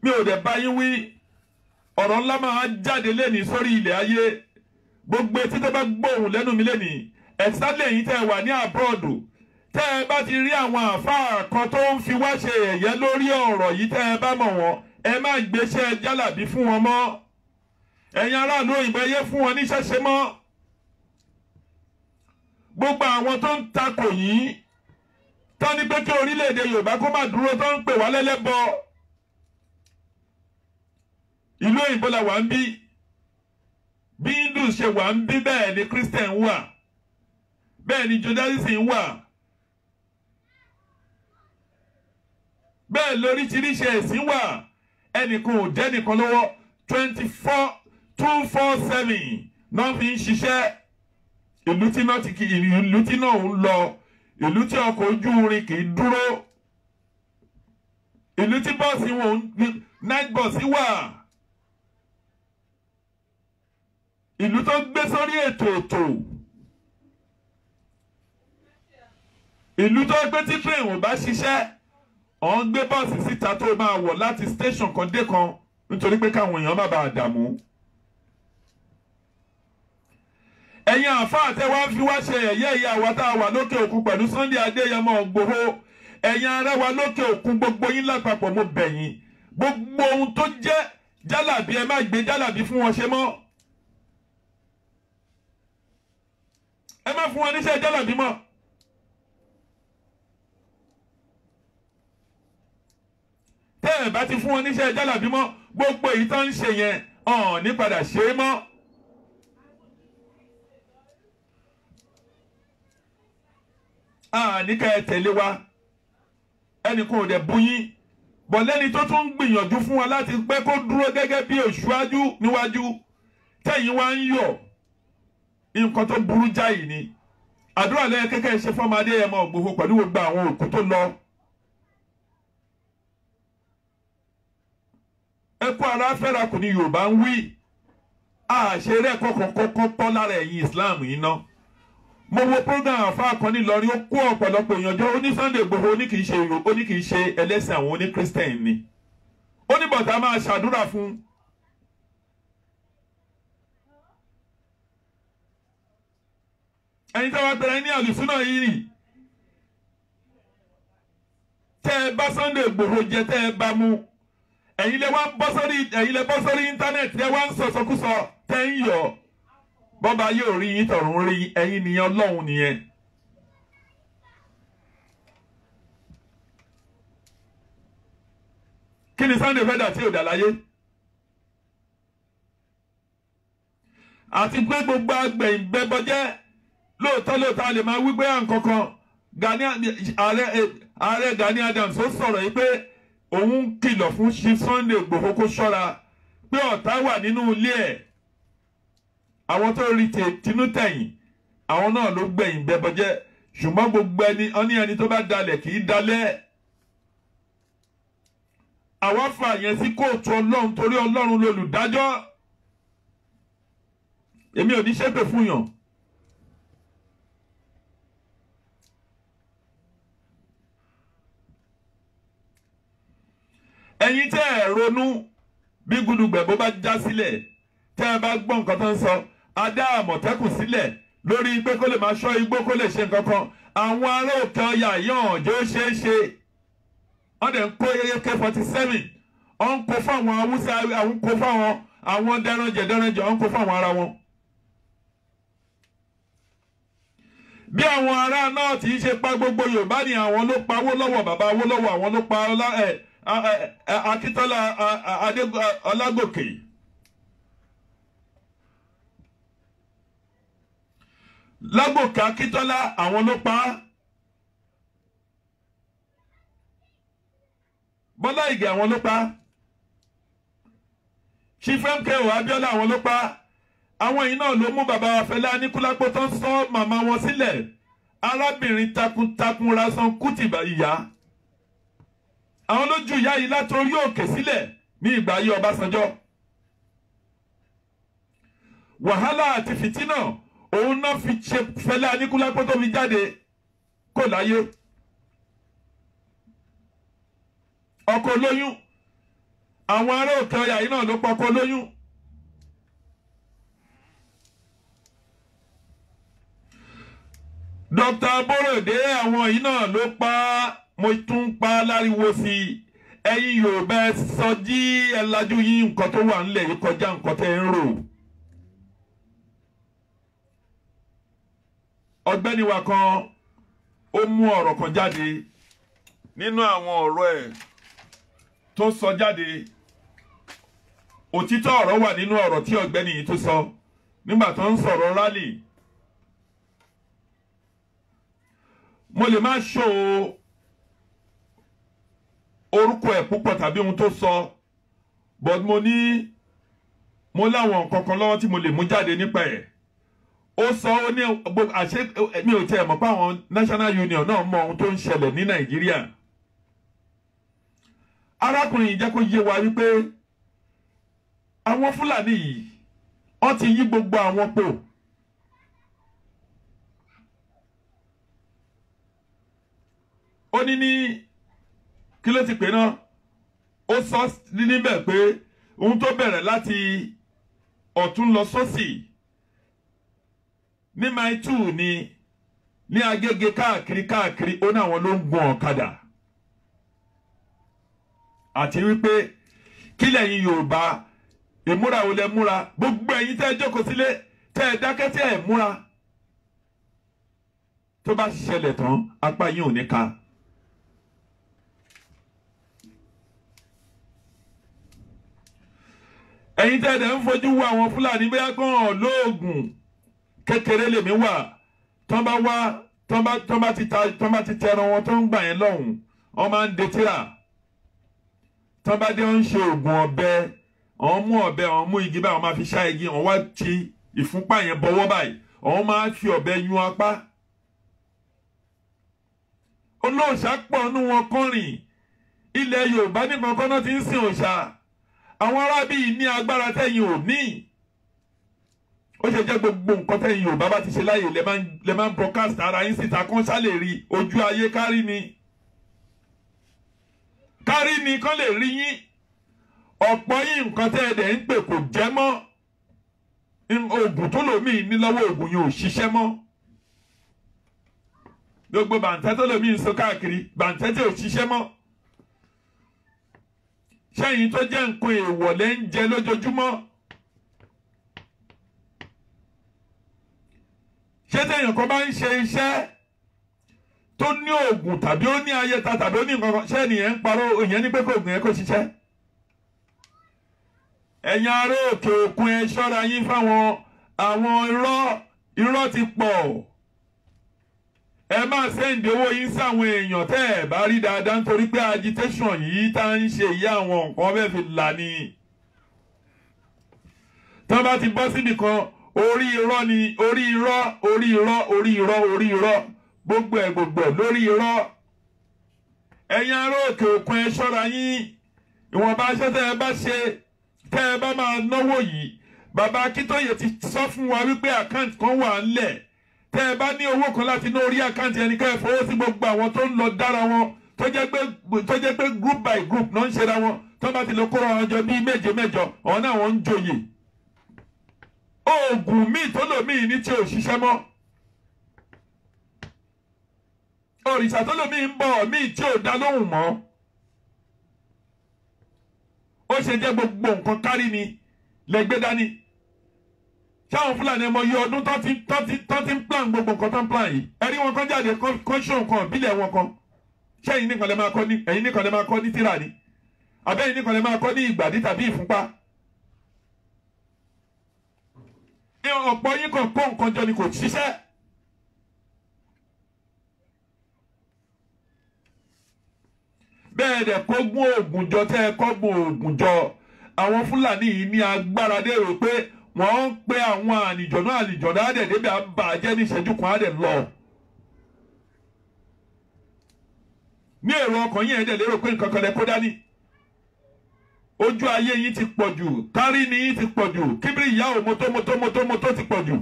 Mi ò dẹ̀ bá yín wí ọ̀rọ̀ ńlá máa jáde lẹ́nìí sórí ilẹ̀ ayé, gbogbo etí tó bá gbóhùn lẹ́nu mi lẹ́nìí, ẹ̀sálẹ̀ yìí tẹ́ ẹ wà ní àbúrọ̀dù, tẹ́ ẹ bá ti rí àwọn àfáà kan tó ń fi wá ṣe yẹ̀yẹ́ lórí ọ̀rọ̀ yìí, tẹ́ ẹ bá mọ̀ wọ́n, ẹ má gbéṣẹ́ jálàbí fún wọn mọ́. Ẹ̀yin aráàlú òyìnbó yé fún wọn níṣẹ́ ṣe mọ́. Gbogbo àwọn tó ń takò yín tó ní pé kí orílẹ̀-èdè Yorùbá kó má dúró tó ń pè wá lẹ́lẹ́bọ. Ìlú òyìnbó la wà ń bí. Bí Hindus ṣe wà ń bí bẹ́ẹ̀ ni Christian wà. Bẹ́ẹ̀ ni Judaism wà. Bẹ́ẹ̀ lóríṣiríṣi ẹ̀sìn wà. Ẹnìkan ò jẹ́ nìkan lọ́wọ́ 24/247 náà fi ń ṣiṣẹ́. Ìlú tí náà ń lọ, ìlú tí ọkọ̀ ojú irin kì í dúró, ìlú tí bọ́ọ̀sì wọn night bus wà, ìlú tó gbé sórí ètò, ìlú tó gbé tí train ò bá ṣiṣẹ́, ọ̀ ń gbé bọ́ọ̀sì síta tó máa wọ̀ láti station kan dé kan nítorí pé káwọn èèyàn má bàa dààmú. Ẹ̀yin àfáà tẹ́ wá fi wá ṣe ẹ̀yẹ́ ìyá wa tá a wà lókè òkun pẹ̀lú Sunday Adéyẹmọ Ìgbòho, ẹ̀yin ará wa lókè òkun gbogbo yín lápapọ̀ mo bẹ̀ yín, gbogbo ohun tó jẹ́ jálàbí ẹ má gbé jálàbí fún wọn ṣe mọ́. Ẹ má fún wọn níṣẹ́ jálàbí mọ́. Tẹ́ ẹ bá ti fún wọn níṣẹ́ jálàbí mọ́, gbogbo èyí tó ń ṣe yẹn ní padà ṣe é mọ́. Ní ká ẹ tẹ̀lé wa, ẹnìkan ò dẹ̀ bú yín, bọ̀ lẹ́ni tó tún ń gbìyànjú fún wa láti pẹ́ kó dúró gẹ́gẹ́ bí òṣùwájú níwájú, tẹ̀yìn wá ń yọ̀, nǹkan tó burú jáì ni. Àdúrà lẹ́yìn kékeré ṣe fọ́mọ Adéyẹmọ Ìgbòho pẹ̀lú gbogbo àwọn òkú tó lọ. Ẹkú ara fẹ́ra kù ní Yorùbá ń wí, àṣeré ẹ̀kọ́ kọ̀ọ̀kan tọ́ lára ẹ̀yin Islam yìí ná. Mo wo program àfáà kan ní Ìlọrin, ó kó ọ̀pọ̀lọpọ̀ èèyàn jọ, ó ní Sunday Igboho ó ní kì í ṣe ẹlẹ́sìn àwọn oní Christian ni. Ó ní bọ̀dá máa ṣàdúrà fún. Ẹ̀yin tí wọ́n tẹ̀lé ní àlùsúnà yìí rì, tẹ́ ẹ bá Sunday Igboho jẹ tẹ́ ẹ bá mú, ẹ̀yin lẹ bọ́ sórí íńtánẹ́ẹ̀tì ẹ wá ń sọ̀sọ̀kúsọ tẹ́ ń yọ̀. Bọ́ba yóò rí yín tọ̀run rí ẹ̀yin nìyẹn, Ọlọ́run nìyẹn. Kí ni Sunday fẹ́ dà tí ò dà láyé? Àti pé gbogbo agbẹ̀yìn bẹ́bọ́jẹ́ lóòótọ́ a lè máa wí pé àǹkankan ààrẹ Gani Adams ó sọ̀rọ̀ yìí pé òun kìlọ̀ fún Chief Sunday Igboho kó ṣọ́ra pé ọ̀tá wà nínú ilé ẹ̀. Àwọn tó rí tinútẹ̀yìn, àwọn náà ló gbẹ̀yìn bẹ́bọ́jẹ́, ṣùgbọ́n gbogbo ẹni tó bá dalẹ̀ kì í dalẹ̀. Àwa fà yẹn sí kóòtù Ọlọ́run torí Ọlọ́run lolùdájọ́. Èmi ò ní ṣépè fún yàn. Ẹ̀yin tẹ́ ẹ ronú bí gudugbẹ̀ bó bá já sílẹ̀, tẹ́ ẹ bá gbọ́ nǹkan tó ń sọ, a dá Àmọ̀tẹ́kùn sílẹ̀ lórí pé kó lè máa ṣọ́ igbó kó lè ṣe nǹkan kan. Àwọn ará Òkè Ọya yàn jẹ́ ó ṣeé ṣe. Wọ́n dẹ̀ ń kó AK-47, wọ́n ń kó fáwọn Haúsá, àwọn kó fáwọn àwọn dẹ́rẹ́njẹ, wọ́n ń kó fáwọn ara wọn. bí àwọn ará náà tí í ṣe pa gbogbo Yorùbá ni àwọn ló pa Awólọ́wọ̀ bàbá Awólọ́wọ̀ àwọn ló pa Akíntọ́lá Ọlágòkè. Lágòkè Akíntọ́lá àwọn ló pa Bọ́lá Ìgè àwọn ló pa Chief MKO Abíọ́lá àwọn ló pa. Àwọn yìí náà ló mú bàbá Fẹlá Aníkúlápó tó ń sọ màmá wọn sílẹ̀. Arábìnrin takuntakun Rasan Kuti ìyá. Àwọn ló ju ìyá yìí láti orí òkè sílẹ̀ ní ìgbà ayé Ọbásanjọ́. Wàhálà àti fìtínà òun náà fi ṣe Fẹlá Aníkúlápó tó fi jáde kò láyé. Ọkọ olóyún. Àwọn ará òkè ọya yìí náà ló pa ọkọ olóyún. Dr. Aborode àwọn yìí náà ló pa mo tún pa láriwo sí i. Ẹ̀yin Yorùbá sọ jí ẹ lajú yín nǹkan tó wà nílẹ̀ yìí kọjá nǹkan tẹ́ ń rò. Ọ̀gbẹ́ni wa kan ó mú ọ̀rọ̀ kan jáde nínú àwọn ọ̀rọ̀ ẹ̀ tó sọ jáde. Òtítọ́ ọ̀rọ̀ wà nínú ọ̀rọ̀ tí ọ̀gbẹ́ni yìí tó sọ nígbà tó ń sọ̀rọ̀ rally. Mo lè má ṣó orúkọ ẹ̀ púpọ̀ tàbí ohun tó sọ, but mo láwọn nǹkan kan lọ́wọ́ tí mo lè mú jáde nípa ẹ̀. Ó sọ ó ní àṣẹ mi ò tẹ́ ẹ̀ mọ̀ pé àwọn National Union náà mọ ohun tó ń ṣẹlẹ̀ ní Nàìjíríà. Arákùnrin yìí jẹ́ kó yé wa wípé àwọn Fúlàní yìí wọ́n ti yí gbogbo àwọn pò. Ó ní kí ló ti pè náà? Ó sọ níbẹ̀ pé ohun tó bẹ̀rẹ̀ láti ọ̀tún lọ sósì ní Mile 2 ní Agége káàkiri ó ní àwọn ló ń gun ọ̀kadà. Àti wípé kí lẹ́yìn Yorùbá ìmúra ò lẹ múra, gbogbo ẹ̀yin tẹ́ ẹ jókòó sílé tẹ́ ẹ dákẹ́ tẹ́ ẹ múra. Tó bá ṣẹlẹ̀ tán apá yín ò ní ká. Ẹ̀yin tẹ́ ẹ ń fojú wo àwọn Fúlàní bóyá gan lóògùn kékeré lèmi wà. Tán bá wá tán bá ti tẹran wọn tó ń gbà yẹn lọ́hùn wọ́n máa ń de tíra. Tán bá dé ń ṣe oògùn ọ̀bẹ, wọ́n mú ọ̀bẹ, wọ́n mú igi báyìí, wọ́n máa fi ṣá igi, wọ́n wá ti ìfúnpá yẹn bọ́wọ́ báyìí, wọ́n máa fi ọ̀bẹ yún apá. Olóòṣà pọ̀ nínú wọn kọrin. Ilẹ̀ Yorùbá nìkan kan náà ti ń sin òòṣà. Àwọn arábí ní agbára tẹ́yìn ò ní. Ó ṣe jẹ́ gbogbo nǹkan tẹ́yìn Yorùbá bá ti ṣe láyè lẹ máa ń broadcast ara yín síta kán ṣá lè rí ojú ayé kárí ni. Kárí ni kán lè rí yín. Ọ̀pọ̀ yín nǹkan tẹ́ ẹ dẹ̀ ń pè kò jẹ́ mọ́. Oògùn tó lòmíì ní lọ́wọ́ oògùn yìí ò ṣiṣẹ́ mọ́. Gbogbo bàǹtẹ́ tó lòmíì ń so káàkiri bàǹtẹ́ tí ò ṣiṣẹ́ mọ́. Ṣẹ́yìn tó jẹ́ nǹkan èèwọ̀ lẹ́ ń jẹ lójoojúmọ́. Ṣé tẹ̀yìn kan bá ń ṣe iṣẹ́ tó ní oògùn tàbí ó ní ayẹta tàbí ó ní nǹkan kan, ṣé ènìyàn ń parọ́ èèyàn ní pé kò oògùn yẹn kò ṣiṣẹ́? Ẹ̀yin ará òkè òkun ẹ ṣọ́ra yín fáwọn àwọn irọ́ ti pọ̀. Ẹ máa sẹ́ǹdì owó yín sáwọn èèyàn tẹ́ ẹ̀ bá rí dáadáa nítorí pé agitation yìí tá ń ṣe ìyá àwọn nǹkan bẹ́ẹ̀ fi là ní. Tán bá ti bọ́ síbi kan orí irọ́ ni orí irọ́ gbogbo ẹ̀ lórí irọ́. Ẹ̀yin ará òkè òkun ẹ ṣọ́ra yín. Ìwọ̀nba aṣẹ́ tẹ́ ẹ bá ṣe tẹ́ ẹ bá máa náwó yìí. Bàbá Akíntóyè ti sọ fún wa wípé àkáǹtì kan wà ńlẹ̀. Tẹ́ ẹ bá ní owó kan láti ná orí àkáǹtì ẹni ká ẹ fowó sí gbogbo àwọn tó ń lọ dára wọn tó jẹ́ pé group by group náà ń ṣera wọn tó bá ti lọ kóra wọn jọ bíi méje mẹ́jọ ọ̀hún náà wọ́n ń joyè. Oògùn míì tó lò míì ní tí ò ṣiṣẹ́ mọ́. Òrìṣà tó lò míì ń bọ̀ míì tí ò dá lóhùn mọ́. Ó ṣe jẹ́ gbogbo nǹkan kárí ni lẹ́gbẹ́ dání. ṣáwọn Fúlàní ẹmọ yọ ọdún tó ti ń plan gbogbo nǹkan tó ń plan yìí ẹ̀rí wọn kan jáde kọ́ ṣó nǹkan ìbílẹ̀ wọn kan ṣé ẹ̀yin nìkan lè máa kọ́ ní tírà ni àbẹ́yìn nìkan lè máa kọ́ ní ìgbàdí tàbí ìfúnpá. ọ̀pọ̀ yín kan kó nǹkan jọ ni kò ṣiṣẹ́. bẹ́ẹ̀ dẹ̀ kó gún oògùn jọ tẹ́ ẹ kọ́ gún oògùn jọ àwọn Fúlàní yìí ní agbára dé rò pé wọ́n ń pe àwọn àlìjọ̀nà á dẹ̀ débẹ̀ á bà á jẹ́ ní ìṣẹ́jú kan á dẹ̀ lọ. ní èrò ọkàn yín ẹ̀ dẹ̀ lérò pé nǹkan kan lẹ kó dání. ojú ayé yín ti pọ̀ jù kárí ni yín ti pọ̀ jù kíbírì ìyá ò mọ́tò ti pọ̀ jù.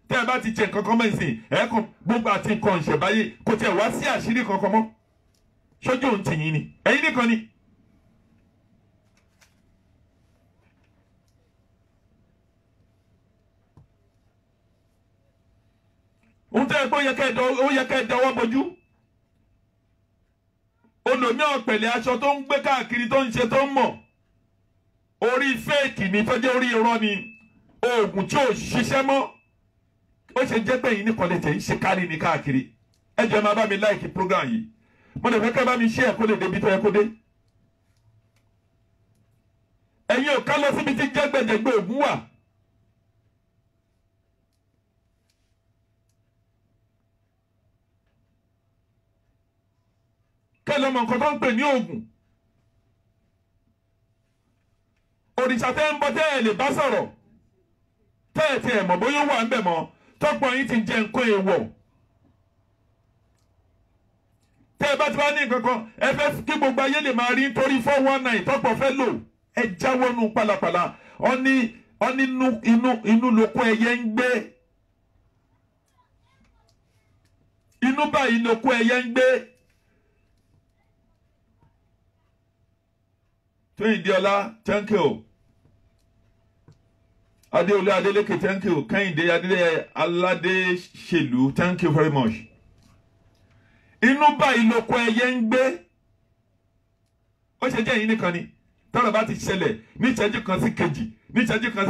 tẹ́ ẹ bá ti jẹ nǹkan kan mẹ́sìn ẹ̀ kàn gbogbo àti nǹkan ìṣẹ̀báyé kò tiẹ̀ wá sí àṣírí kankan mọ́. sójú òun tìyín ni ẹ̀yin nìkan ni. ohun tẹ́ ẹ pé ó yẹ ká ẹ dọwọ́ bojú. olòmí ọ̀pẹ̀lẹ̀ aṣọ tó ń gbé káàkiri tó ń ṣe tó ń mọ̀ orí fẹ́ẹ̀kì ni tó jẹ́ orí irọ́ ni oògùn tí ò ṣiṣẹ́ mọ́ ó ṣe jẹ́ pé yìí nìkan lè tẹ̀ ń ṣe kárí ni káàkiri. ẹ jẹ́ máa bá mi láìkì program yìí mo lè fẹ́ ká bá mi ṣe ẹ̀kọ́ lè débi tó yẹ kó dé. ẹ̀yin ò ká lọ síbi tí jẹ́gbẹ̀jẹ̀gbẹ̀ ògùn wà. kẹ́lẹ́ mọ̀ nǹkan tó ń pè ní oògùn. òrìṣà tẹ́ ń bọ tẹ́ ẹ̀ lè bá sọ̀rọ̀ tẹ́ ẹ̀ tí ẹ̀ mọ̀ bóyá wà ń bẹ̀ mọ́ tọ́pọ̀ yín ti jẹ nǹkan èèwọ̀. tẹ́ ẹ bá ti wá ní nǹkan kan ẹ fẹ́ kí gbogbo ayé lè máa rí nítorí 419 tọ́pọ̀ fẹ́ lò ẹ jáwọ́ nù pàlàpàlà inú lóko ẹyẹ ń gbé inú báyìí lóko ẹyẹ ń gbé. Tóyìndéọlá, thank you. Adéolú Adélékè, thank you. Kẹ́hìndé Aládéṣèlú, thank you very much. Inú báyìí lóko ẹyẹ ń gbé. Ó ṣe jẹ́ yín nìkan ni. Tọ́rọ̀ bá ti ṣẹlẹ̀ ní ìṣẹ́jú kan sí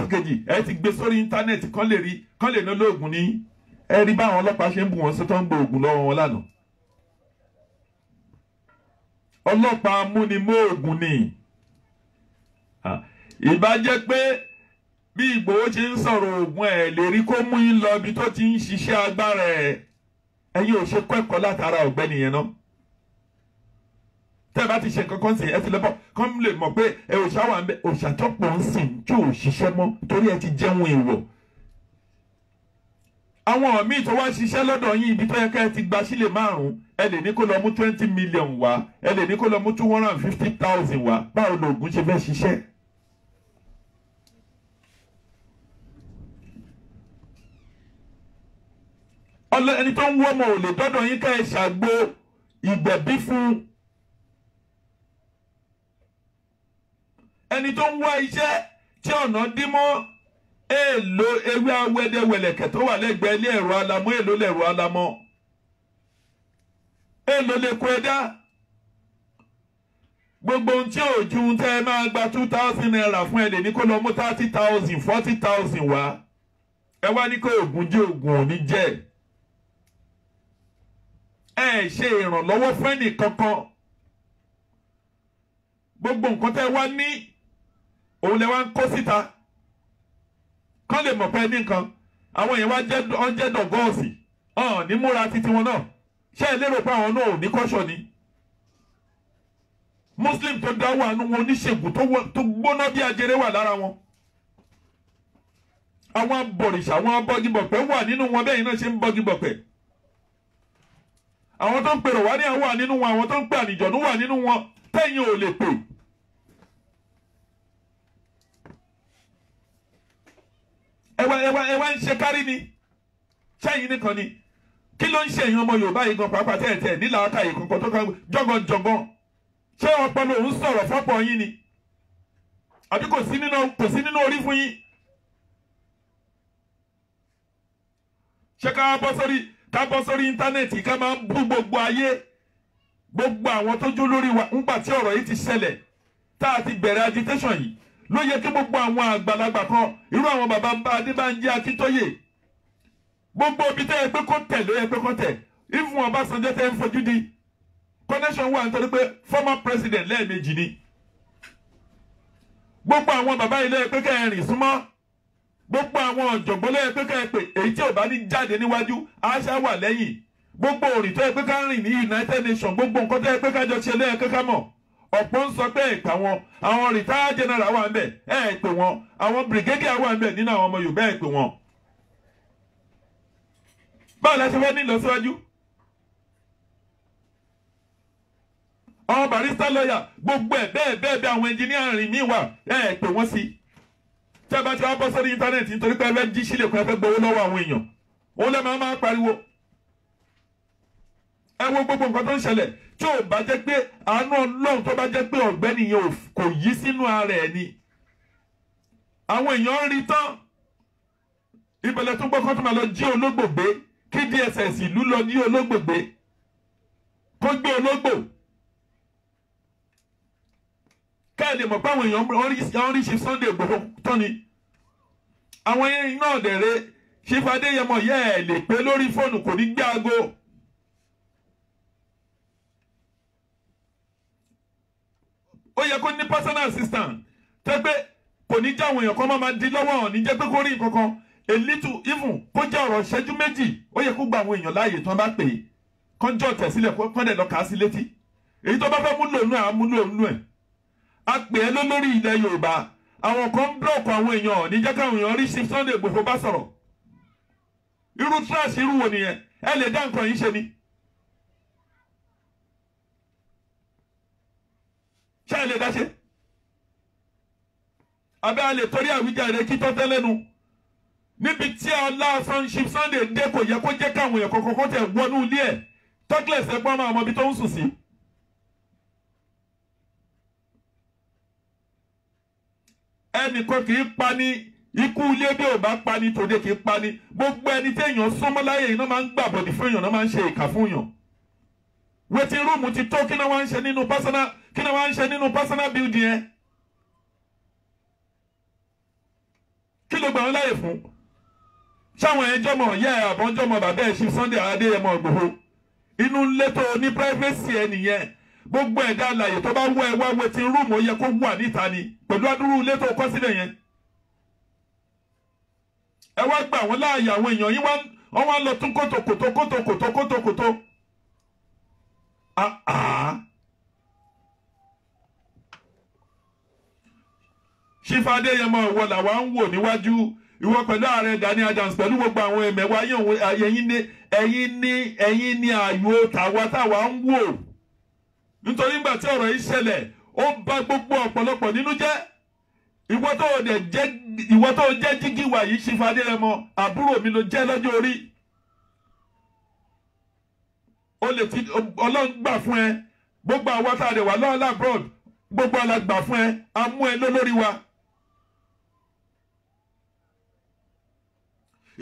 kejì, ẹ ti gbé sórí íńtánẹ́ẹ̀tì kán lè ná lóògùn ní. Ẹ rí báwọn ọlọ́pàá ṣe ń bù wọ́n sí tó ń gbé oògùn lọ́wọ́ wọn lánàá. Ọlọ́pàá amúnimóògùn ni. Ìbá jẹ́ pé bí Ìgbòho ṣe ń sọ̀rọ̀ oògùn ẹ̀ lè rí kó mú yín lọ ibi tó ti ń ṣiṣẹ́ agbára ẹ̀ ẹ̀yin ò ṣe kẹ́kọ̀ọ́ látara ọ̀gbẹ́ni yẹn náà. tẹ́ ẹ bá ti ṣe nǹkan kan sìn ẹ ti lọ bọ́ kán lè mọ̀ pé ẹ òṣà wà ń bẹ òṣà tó pọ̀ ń sìn tí ò ṣiṣẹ́ mọ́ torí ẹ ti jẹun èèwọ̀. àwọn míì tó wá ṣiṣẹ́ lọ́dọ̀ yín ibi tó yẹ ká ẹ ti gba sílẹ̀ 5 ẹ lè ní kó lọ mú 20 million wá ẹ lè ní kó lọ mú 250,000 wá báwo lóògùn ṣe fẹ́ ṣiṣẹ́. ẹni tó ń wọ́ ọmọ ò lè dọ́dọ̀ yín ká ẹ ṣàgbo ìgbẹ̀bí fún. ẹni tó ń wá iṣẹ́ tí ọ̀nà dí mọ́ èèlò ewé awẹ́dẹ́wẹ̀lẹ̀kẹ̀ tó wà lẹ́gbẹ̀ẹ́ ilé ẹ̀rọ alamọ́ èèlò lẹ̀rọ alamọ́ èèlò lè kó ẹ̀dá. gbogbo ohun tí ò ju tẹ́ ẹ máa gba 2,000 naira fún ẹ lè ní kó lọ mú 30,000 40,000 wá ẹ wá ní kó oògùn jẹ́ oògùn ò ní jẹ́. ẹ ṣe ìrànlọ́wọ́ fún ẹnì kankan. gbogbo nǹkan tẹ́ wá ní òun lẹ wá ń kó síta kán lè mọ̀ pé ní nǹkan àwọn yẹn wá jẹ́ dọ̀gọ́ọ̀sì ní múra títí wọn náà ṣé ẹ lérò pé àwọn náà ò ní kọ́ṣọ́ ni. Muslim tó dá wà nù wọn oníṣègùn tó gbóná bí ajere wà lára wọn. àwọn abọ̀rìṣà àwọn abọ́gibọ̀pẹ̀ wà nínú wọn bẹ́ẹ̀ iná ṣe ń bọ́gibọ̀pẹ̀. àwọn tó ń pèrò wá ní àwọn wà nínú wọn àwọn tó ń pè ànìjọ̀nú wà nínú wọn tẹ́yìn ò lè pè. ẹ wá ń ṣe kárí ni sẹ́yìn nìkan ni kí ló ń ṣe èèyàn ọmọ Yorùbá yìí gan pàápàá tẹ́ẹ̀tẹ́ẹ̀ nílà aka yìí kankan tó kàn jọ̀gànjọ̀gàn ṣé ọpọlọ òun sọ̀rọ̀ fọ́pọ̀ yín ni àbí kò sí nínú orí fún yín. ṣé ká bọ́ sórí íńtánẹ́ẹ̀tì ká máa bú gbogbo ayé gbogbo àwọn tó jó lórí wa ńgbà tí ọ̀rọ̀ yìí ti ṣẹlẹ̀ tá a ti bẹ̀rẹ̀ agitation yìí ló yẹ kí gbogbo àwọn àgbàlagbà kan irú àwọn bàbá Adébánjí Akíntóyè gbogbo ibi tẹ́ ẹ pé kó tẹ̀ ló yẹ pé kó tẹ̀ ìfún Ọbásanjọ́ tẹ́ ń fojú di connection wà nítorí pé former president lẹ́ẹ̀mejì ni gbogbo àwọn bàbá ilé ẹ pé kẹ́ ẹ rìn súnmọ́ gbogbo àwọn ọ̀jọ̀gbọ́n ló yẹ pé kẹ́ ẹ pè èyí tí ò bá ní jáde níwájú àṣà wà lẹ́yìn gbogbo òrìn tó yẹ pé ká rìn ní United Nations gbogbo nǹkan tó yẹ pé kájọ ṣe lẹ́yìn kankan mọ̀ ọ̀pọ̀ ń sọ pé ẹ̀ka wọn àwọn retired general wà ń bẹ̀ ẹ̀ pè wọn àwọn brigadier wà ń bẹ̀ nínú àwọn ọmọ Yorùbá ẹ̀ pè wọn. báwo la ṣe fẹ́ ní ìlọsíwájú? àwọn barrister lawyer gbogbo ẹ̀ bẹ́ẹ̀ àwọn engineer rìn mí wà ẹ̀ pè wọ́n sí. tí a bá ti wá bọ́ sórí íńtánẹ́ẹ̀tì nítorí pé ẹ fẹ́ jí sílẹ̀ kún ẹ fẹ́ gbowó lọ́wọ́ àwọn èèyàn òun lẹ́ máa pariwo. ẹ wo gbogbo nǹkan tó ń ṣẹlẹ̀ tí ò bá jẹ́ pé àánú Ọlọ́run tó bá jẹ́ pé ọ̀gbẹ́ni yẹn kò yí sínú ara ẹ̀ ni. àwọn èèyàn ń rí tán ìbẹ̀lẹ̀ tó gbọ́ kó tó máa lọ jí ológbò gbé kí DSS ìlú lọ jí ológbò gbé kó gbé ológbò. ká lè mọ̀ pé àwọn èèyàn wọ́n rí Chief Sunday Igboho tán ni. àwọn yẹn náà dẹ̀rẹ̀ Chief Adéyẹmọ yẹ́ ẹ̀ lè pé lórí fóònù kò ní gbé aago. ó yẹ kó ní personal assistant tẹ́gbẹ́ kò ní jáwọn èèyàn kan máa di lọ́wọ́ hàn ní jẹ́ pé kó rí nǹkan kan a little even kó jẹ́ ọ̀rọ̀ ìṣẹ́jú méjì ó yẹ kó gba àwọn èèyàn láàyè tí wọ́n bá pè é kán jọ tẹ̀ sílẹ̀ kán dẹ̀ lọ kà á sí létí èyí tó bá fẹ́ múlò nú ẹ̀ á múlò nú ẹ̀ á pè é lólórí ilẹ̀ Yorùbá àwọn kan ń blọọkù àwọn èèyàn ní jẹ́ káwọn èèyàn rí Chief Sunday Igboho bá sọ̀rọ̀ irú trash irú wo nìyẹn ẹ lè dá nǹkan yìí ṣe ni. ṣé ẹ lè dá ṣe abẹ́ a lè torí àwíjàre kí tọ́tẹ́ lẹ́nu níbi tí ọlá Chief Sunday dé kò yẹ kó jẹ́ káwọn èèyàn kọ̀ọ̀kan tẹ̀ wọnú ilé ẹ̀ tọ́kílẹ̀sì ẹ̀gbọ́n máa mọ ibi tó ń sùn sí. ẹnìkan kì í pa ní ikú ilé bí ò bá pa ní tòde kì í pa ní gbogbo ẹni tí èèyàn súnmọ́ láyé iná máa ń gbà bọ̀dì fún èèyàn náà máa ń ṣe ìkà fún èèyàn. waiting room ti tó kí náà wá ń ṣe nínú personal building ẹ kí ló gbà wọn láyè fún ṣáwọn ẹjọ́ mọ̀ yẹ àbọ̀njọ́ mọ̀ bàbá ẹ̀ Chief Sunday Adéyẹmọ Igboho inú ilé tó ní privacy ẹ nìyẹn gbogbo ẹ̀dá àlàyé tó bá wọ ẹ wá waiting room ó yẹ kó wà níta ni pẹ̀lú adúrú ilé tó kọ́ sílẹ̀ yẹn ẹ wá gbà wọn láàyè àwọn èèyàn yín wọ́n wá lọ tún kótókótó. Chief Adéyẹmọ ìwọ làwa ń wò níwájú ìwọ pẹ̀lú ààrẹ Gani Adams pẹ̀lú gbogbo àwọn ẹ̀mẹ̀wá ẹ̀yin ní ààyò táwa ń wò nítorí nígbà tí ọ̀rọ̀ yìí ṣẹlẹ̀ ó bà gbogbo ọ̀pọ̀lọpọ̀ nínú jẹ́ ìwọ tó jẹ́ jígíwà yìí Chief Adéyẹmọ àbúrò mi ló jẹ́ lọ́jọ́ orí ó lè ti Ọlọ́run gbà fún ẹ gbogbo àwọn tá a lè wà lọ́wọ́ abroad gbogbo alágbà fún ẹ amú ẹ lólórí wa.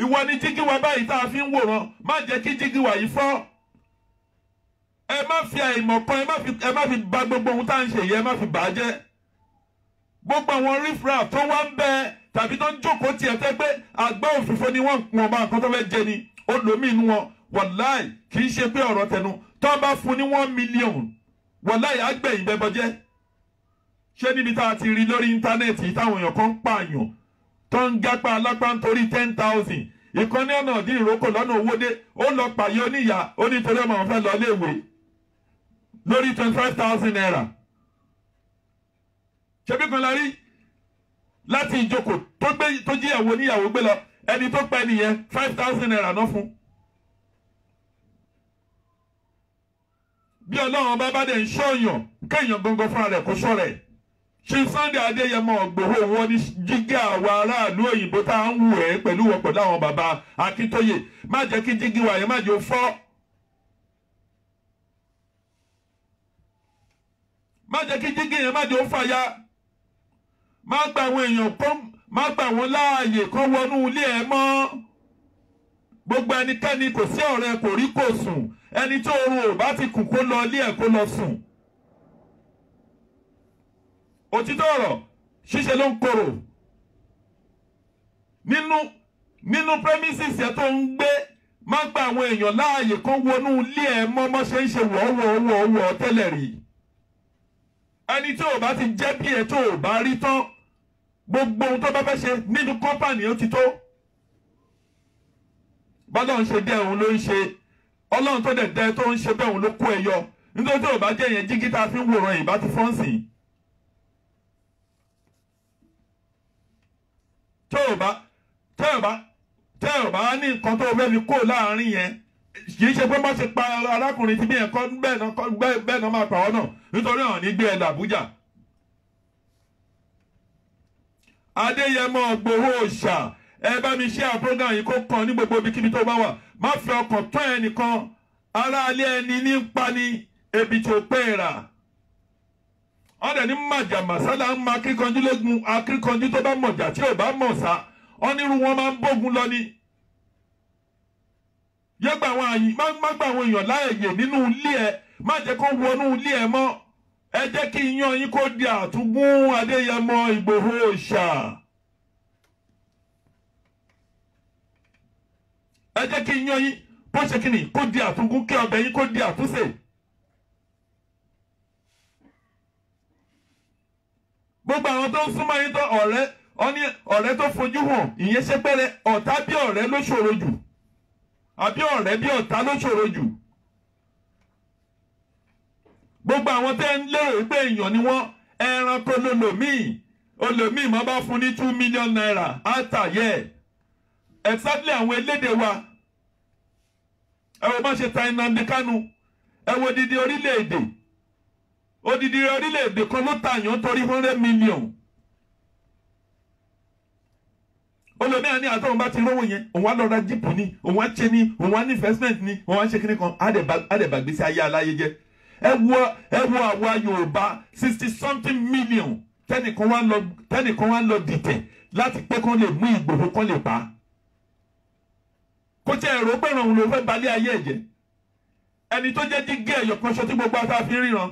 ìwọ ni jígíwà báyìí tá a fi ń wòran má jẹ́ kí jígíwà yìí fọ́ ẹ má fi àìmọ̀ kan ẹ má fi bà gbogbo ohun tá à ń ṣe yìí ẹ má fi bà á jẹ́ gbogbo àwọn riffraff tó wá ń bẹ tàbí tó ń jókòó tiẹ̀ fẹ́ pé àgbá òfìfo ni wọ́n ń pọn ọba nǹkan tó fẹ́ jẹ ni ó lómi inú wọn wàláì kì í ṣe pé ọ̀rọ̀ tẹnu tó bá fún ní 1 million wàláì àgbẹ̀yìn bẹ́bọ jẹ́ ṣé níbi tá a ti rí lórí íńtánẹ́ẹ̀tì táwọn èèyàn kan ń pààyàn tó ń gápá alápá nítorí 10,000 ìkànnì ọ̀nà ọ̀dí ìrókò lọ́nà owódé ó lọ pààyè oníyà ó ní torí ọmọ òun fẹ́ lọ léèwé lórí 25,000 naira ṣebí kan la rí láti ìjókòó tó jíyàwó oníyàwó gbé lọ ẹni tó pẹ́ nìyẹn 5,000 naira náà fún. bí Ọlọ́run bá dẹ̀ ń ṣọ́yàn kéèyàn gangan fúnra rẹ̀ kó ṣọ́ rẹ̀ Chief Sunday Adéyẹmọ Igboho wọn ní jígí àwọn aráàlú òyìnbó tá à ń wù ẹ́ pẹ̀lú àwọn bàbá Akíntóyè má jẹ́ kí jígí wà yẹn má jẹ́ ó fọ́ má jẹ́ kí jígí yẹn má jẹ́ ó fàya má gba àwọn èèyàn kan má gba àwọn láàyè kan wọnú ilé ẹ mọ́ gbogbo ẹnikẹ́ni kò sí ọ̀rẹ́ kò rí kò sùn ẹni tó oorun ò bá ti kù kó lọ ilé ẹ̀ kó lọ sùn. òtítọ́ ọ̀rọ̀ ṣíṣe ló ń korò nínú premises yẹn tó ń gbé. Má gba àwọn èèyàn láàyè kan wọnú ilé ẹ mọ́ ṣe ń ṣe wọ́ọ̀wọ́ tẹ́lẹ̀ rí. Ẹni tí ò bá ti jẹ́ bí ẹ tó ò bá rí tán gbogbo ohun tó bá fẹ́ ṣe nínú kọ́mpánì ó ti tó. Bọ́lá ń ṣe dẹ́ òun ló ń ṣe Ọlọ́run tó dẹ̀ dẹ́ tó ń ṣe bẹ́ẹ̀ òun ló kó ẹ yọ. Nítorí tí ò bá jẹ́ yẹn jígí tá a fi ń wòran ìbá ti fọ́nsìn. Tẹ́ ò bá ní nǹkan tó fẹ́ fi kó láàrin yẹn kì í ṣe pé má ṣe pa arákùnrin tí bí ẹ̀kọ́ bẹ́ẹ̀ náà máa pa ọ́ náà nítorí àwọn ní gbé ẹ làbújá. Adéyẹmọ Ìgbòho Òòṣà ẹ bá mi ṣe àpọ́gàn yìí kó kàn ní gbogbo ibikíbi tó bá wà. Má fi ọkàn tán ẹnìkan aráalé ẹni ní pa ní ebi tó pé rà. Ọ̀dẹ̀ ní màjà màsálà ń ma akíkanjú lógun akíkanjú tó bá mọ̀jà tí ò bá mọ̀ sá. Onírú wọn máa ń bógun lọ ni. Má gba àwọn èèyàn láàyè nínú ilé ẹ. Má jẹ́ kó wọnú ilé ẹ mọ́. Ẹ jẹ́ kí iyán yín kó di àtúngún Adéyẹmọ Ìgbòho Òòṣà. Ẹ jẹ́ kí iyán yín kó ṣe kíni kó di àtúngún kí ọbẹ̀ yín kó di àtúnṣe. Gbogbo àwọn tó ń súnmọ́ yín tó ọ̀rẹ́ tó fojú hàn ìyẹn ṣe pẹ́rẹ́ ọ̀tá bí ọ̀rẹ́ ló ṣòro jù àbí ọ̀rẹ́ bí ọ̀tá ló ṣòro jù. Gbogbo àwọn tẹ́ ń lérò pé èèyàn ni wọ́n ẹranko olòmíì mọ́ bá fún ní 2 million naira àtàyẹ exactly àwọn elédè wa. Ẹ wo má ṣe ta Nnamdi Kanu ẹ wo odidi orílẹ̀-èdè kan ló tàyàn torí 100 million. Olómi àní àtọ́wọ́n bá ti rówó yẹn òun á lọ ra jíìpù ni òun á ṣe ni òun á ní investment ni òun á ṣe kíní kan àdèbàgbèsè ayé aláyé jẹ. Ẹ wo àwa Yorùbá 60-something million tẹ́nìkan wá lọ dìtẹ̀ láti pé kán lè mú Ìgbòho kán lè pa. Kó tí ẹ̀rọ pé ìrànwọ́ ló fẹ́ balẹ̀ ayé ẹ̀jẹ̀ ẹni tó jẹ́ dígí ẹ̀yọ̀ kan ṣo tí gbogbo ata fi ríran.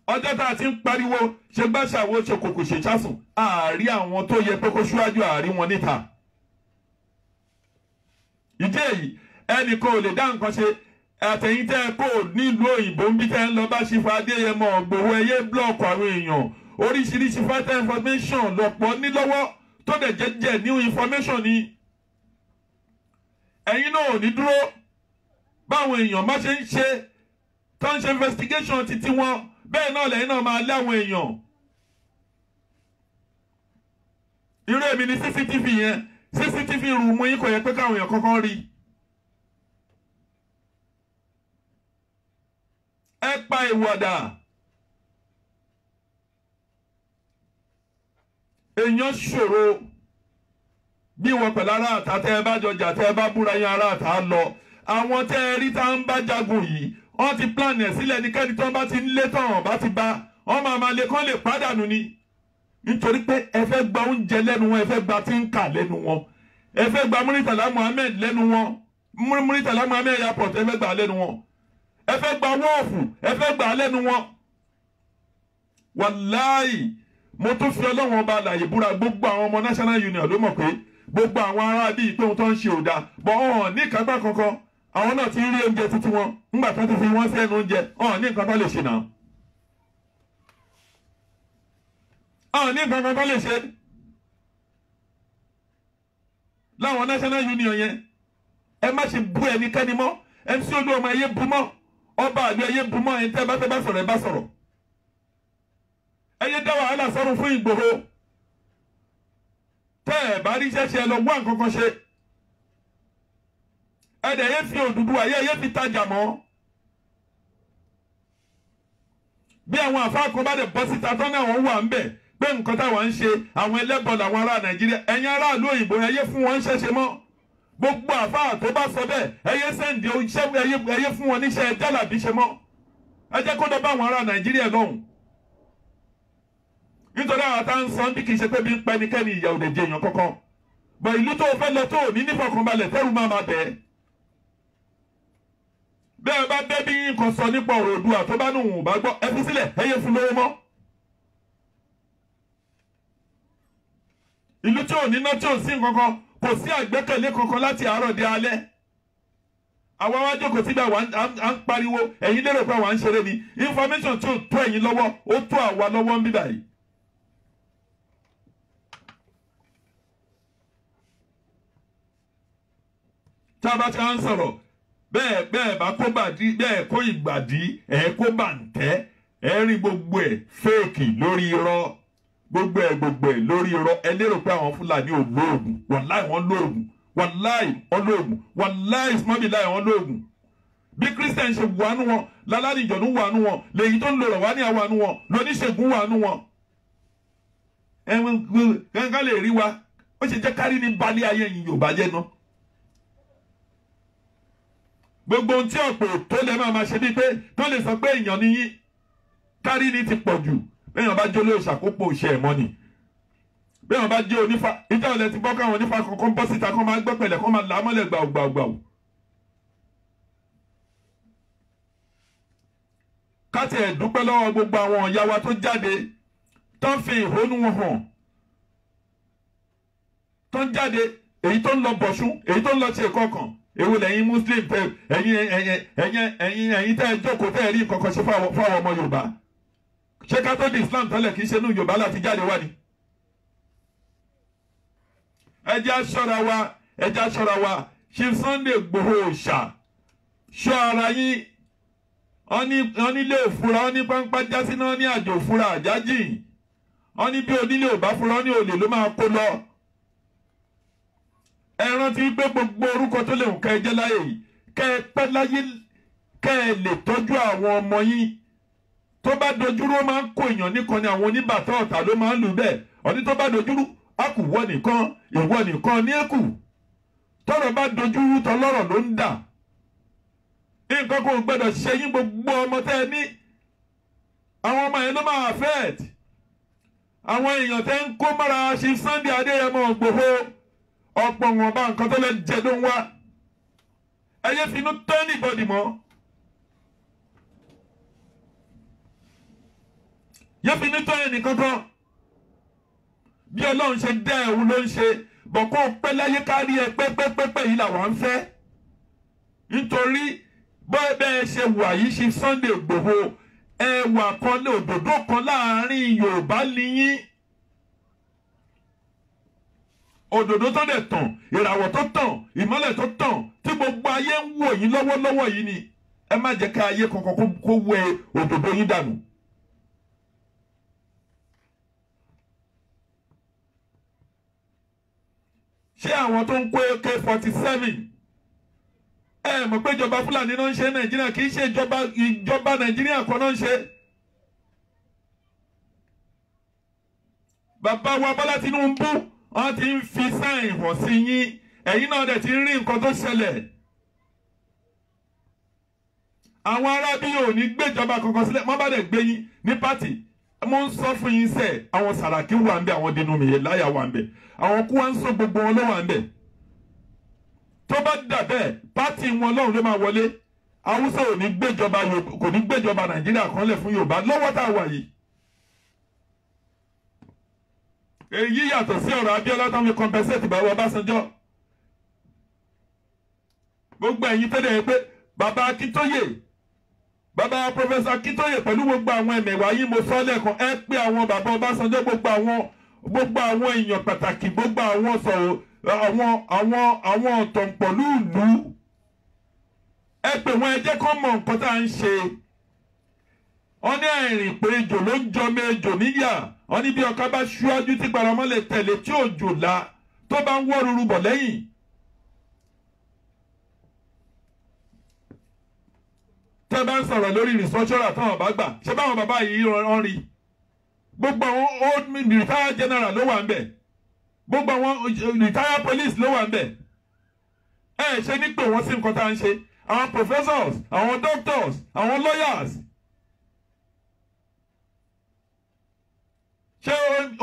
Ọjọ́ tá a ti ń pariwo ṣe gbàṣàwó ṣe kòkò ṣe ṣásùn àárí àwọn tó yẹ pé kó ṣíwájú àárí wọn níta. Ìdí èyí ẹnìkan ò lè dá nǹkan ṣe àtẹ̀yìn tẹ́ kó nílùú òyìnbó ń bí tẹ́ ń lọ bá ṣe fa Adéyẹmọ Ìgbòho ẹyẹ blọọkù àwọn èèyàn oríṣiríṣi vital information lọ́pọ̀ nílọ́wọ́ tó dẹ̀ jẹ́ new information ni. Ẹ̀yin náà ò ní dúró báwọn èèyàn má ṣe ń ṣe tó ń ṣe investigation títí wọn bẹ́ẹ̀ náà lẹ́yìn náà máa lé àwọn èèyàn. Irú èmi ní CCTV yẹn CCTV rúùmù yín kò yẹ pé káwọn èèyàn kankan rí. Ẹ pa ìwọ̀dà. Èèyàn ṣòro bí wọn pẹ̀lú ará àtà tẹ́ ẹ bá jọjà tẹ́ ẹ bá búra yín ará àtà lọ. Àwọn tẹ́ ẹ rí tá ń bá jagun yìí wọ́n ti plan ẹ̀ sílẹ̀ ní kẹ́ni tó bá ti ń lé tán bá ti bá wọ́n máa lè kán lè pàdánù ni. Nítorí pé ẹ fẹ́ gba oúnjẹ lẹ́nu wọn ẹ fẹ́ gba tíńkà lẹ́nu wọn ẹ fẹ́ gba Muritala Muhammed lẹ́nu wọn Muritala Muhammed airport ẹ fẹ́ gba lẹ́nu wọn ẹ fẹ́ gba wọ́ọ̀fù ẹ fẹ́ gba lẹ́nu wọn. Wàláì mo tún fi Ọlọ́run ọba àlàyé búra gbogbo àwọn ọmọ National Union ló mọ̀ pé gbogbo àwọn ará bíi pé ohun tó ń ṣe ò dáa bọ́ ọ̀hún ní ìkápá kankan àwọn náà ti rí oúnjẹ títí wọn ńgbà tó ti fi wọ́n sí ẹnu oúnjẹ ọ̀hún ní nǹkan tó lè ṣe náà. Ọ̀hún ní nǹkan kan tó lè ṣe láwọn National Union yẹn ẹ má ṣe bú ẹnikẹ́ni mọ́ MC Olúọmọ ẹyẹ bú mọ́ ọba àlú ẹyẹ bú mọ́ ẹni tẹ́ bá sọ̀rọ̀ ẹ bá sọ̀rọ̀ ẹyẹ dá wàhálà sọ́run fún Ìgbòho tẹ́ ẹ bá rí ṣẹ́ṣẹ́ lọ wá nǹkan kan ṣe ẹ̀dẹ̀ yẹ fi Odùduwà yẹ fi tajà mọ́ bí àwọn àfáà kan bá dẹ̀ bọ́ síta tán náà wọ́n wà ń bẹ̀ pé nǹkan táwọn ń ṣe àwọn ẹlẹ́bọ̀ làwọn ará Nàìjíríà ẹ̀yin aráàlú òyìnbó ẹyẹ fún wọn ṣẹ́ṣe mọ́ gbogbo àfáà tó bá sọ bẹ́ẹ̀ ẹyẹ sẹ́ǹdì ẹyẹ fún wọn níṣẹ́ jálàbí ṣe mọ́ ẹ jẹ́ kó dọ́ bá àwọn ará Nàìjíríà lọ́hùn nítorí àwọn tá ń san bí kì í ṣe pé bí ń pa ẹnikẹ́ni ìyà òde jẹ èèyàn kankan bọ̀ ìlú tó fẹ́ lọ tó ò ní nífọ̀kànbalẹ̀ tẹ́rù máa bẹ̀ bẹ́ẹ̀ bá bẹ́ bí nǹkan sọ nípa ọ̀rọ̀ Oòduà tó bá nùhùn bá gbọ́ ẹ fi sílẹ̀ ẹ yẹ fún lówó mọ́ ìlú tí ò ní náà tí ò sí nǹkankan kò sí àgbẹ́kẹ̀lé kankan láti àárọ̀ dé alẹ́. àwa wá jókòó síbẹ̀ à ń pariwo ẹ̀yin lérò pé àwa ń ṣeré ni information tí ò tó ẹ̀yin lọ́wọ́ ó tó àwa lọ́wọ́ ń bíbà yìí. tá a bá ti ń sọ̀rọ̀ bẹ́ẹ̀ bá kó bàdí bẹ́ẹ̀ kó ìgbàdí ẹ̀ kó bàǹtẹ́ ẹ̀ rí gbogbo ẹ̀ fẹ́ẹ̀kì lórí irọ́ gbogbo ẹ̀ lórí irọ́ ẹ lérò pé àwọn Fúlàní ò lóògùn wàláì wọ́n lóògùn wàláì wọ́n lóògùn wàláì sùmọ́bìláì wọ́n lóògùn bí Christian ṣe wà nù wọn lálàdìjọ́nù wà nù wọn lèyí tó ń lò rọ̀ wá ní àwa nù wọn lóníṣègùn wà nù wọn. gángan lè rí wa ó ṣe jẹ́ kárí ní balẹ̀ ayé yìí Yorùbá jẹ́ náà. gbogbo ohun tí ọ̀pọ̀ tó lè máa ṣe bíi pé tó lè sọ pé èèyàn níyí kárí ní ti pọ̀ jù bẹ́ẹ̀yàn bá jẹ́ olóòṣàkópọ̀ òṣè ẹ̀mọ́ ni bẹ́ẹ̀yàn bá jẹ́ onífá ìjà ọ̀lẹ́ ti gbọ́ káwọn onífá kankan bọ́ síta kán máa gbọ́ pẹ̀lẹ́ kán máa là á mọ́lẹ̀ gbàùgbàùgbàù. káti ẹ̀ dúpẹ́ lọ́wọ́ gbogbo àwọn ìyá wa tó jáde tó ń fi ìhónú wọn hàn tó ń jáde èyí tó ń lọ bọ̀ṣún èyí tó ń lọ ṣe kọ̀ọ̀kan èwo lẹ́yìn Muslim tẹ ẹ̀yin tẹ́ ẹ jókòó tẹ́ ẹ rí nǹkan kan ṣe fáwọn ọmọ Yorùbá ṣé ká tó di Islam tọ́lẹ̀ kì í ṣe inú Yorùbá láti jáde wá ni. ẹ jẹ́ aṣọ́ra wa Chief Sunday Igboho Òòṣà ṣọ́ ara yín wọ́n nílé òfura wọ́n ní pápá jásínà wọ́n ní àjò òfura àjájì wọ́n ní bí onílé ò bá fura wọ́n ní olè ló máa kó lọ. ẹ rántí pé gbogbo orúkọ tó lè kẹ́ ẹ jẹ́ láyé yìí kẹ́ ẹ pẹ́ láyé kẹ́ ẹ lè tọ́jú àwọn ọmọ yín tó bá dojúrú ó máa ń kó èèyàn nìkan ni àwọn oníbàtà ọ̀tà ló máa ń lù bẹ́ẹ̀ ọ̀ní tó bá dojúrú á kù wọ́ nìkan ìwọ nìkan ní èkù tọ́rọ̀ bá dojúrú tọ́lọ́rọ̀ ló ń dà nǹkan kò gbọ́dọ̀ ṣe yín gbogbo ọmọ tẹ́ ẹ ní àwọn ọmọ yẹn ló máa affect àwọn èèyàn tẹ́ ń kó mọ́ra ṣe Sunday Adéyẹmọ Ìgbòho ọ̀pọ̀ wọn bá nǹkan tó lè jẹ ló ń wá ẹ yé finú tọ́ anybody mọ́ yé finú tọ́ ẹnì kankan bí Ọlọ́run ṣe dá ẹ̀wù ló ń ṣe bọ̀ kó pẹ́ láyé kárí ẹ pẹ́pẹ́pẹ́pẹ́ yìí làwọn ń fẹ́ nítorí bẹ́ẹ̀ ṣe wà yìí ṣe Sunday Igboho ẹwà kan ní òdòdó kan láàrin Yorùbá nìyí òdòdó tó dẹ̀ tàn ìràwọ̀ tó tàn ìmọ́lẹ̀ tó tàn tí gbogbo ayé ń wò yín lọ́wọ́lọ́wọ́ yìí ni ẹ má jẹ́ ká ayé kankan kó wẹ òdòdó yín dànù. ṣé àwọn tó ń kó AK-47 ẹ mọ̀ pé ìjọba Fúlàní náà ń ṣe Nàìjíríà kì í ṣe ìjọba Nàìjíríà kan náà ń ṣe. bàbá wa Bọ́lá Tinubu wọ́n ti ń fi sáìn hàn sí yín ẹ̀yin náà dẹ̀ ti ń rí nǹkan tó ṣẹlẹ̀. àwọn arábí ò ní gbéjọba kankan sílẹ̀ wọ́n bá dẹ̀ gbé yín ní pátì mo ń sọ fún yín sẹ́ àwọn Sàràkí wà ń bẹ̀ àwọn dínú mi yẹn láyà wà ń bẹ̀ àwọn kú wá ń sọ gbogbo wọn ló wà ń bẹ̀. tó bá dà bẹ́ẹ̀ pátì wọn lọ́run ló máa wọlé Haúsá ò ní gbéjọba kò ní gbéjọba Nàìjíríà kan lẹ̀ fún Yorùbá lọ́wọ́ tá a wà yìí. èyí yàtọ̀ sí ọ̀rọ̀ Abíọ́lá tó ń fi compensate bàbá Ọbásanjọ́ gbogbo ẹ̀yin tẹ́lẹ̀ yẹn pé bàbá Akíntóyè bàbá Professor Akíntóyè pẹ̀lú gbogbo àwọn ẹ̀mẹ̀wá yìí mo sọ lẹ́ẹ̀kan ẹ pé àwọn bàbá Ọbásanjọ́ gbogbo àwọn èèyàn pàtàkì gbogbo àwọn sọ̀rọ̀ àwọn ọ̀tọ̀ǹpọ̀lú ìlú ẹ pè wọ́n ẹ jẹ́ kó mọ̀ nǹkan tá à ń ṣe wọ́n ní àìrìn pé ejò ló ń jọ méjò níyà wọ́n ní bí ọ̀ká bá ṣíwájú tí paramọ́ lè tẹ̀lé tí òjò la tó bá ń wọ́ ruru bọ̀ lẹ́yìn. tẹ́ bá ń sọ̀rọ̀ lórí restructuring táwọn bá gbà ṣé báwọn bàbá yìí rán rí gbogbo àwọn old retired general ló wà ń bẹ̀ gbogbo àwọn retired police ló wà ń bẹ̀ ẹ ṣe ní pé wọ́n sí nǹkan tá à ń ṣe àwọn professors àwọn doctors àwọn lawyers. ṣé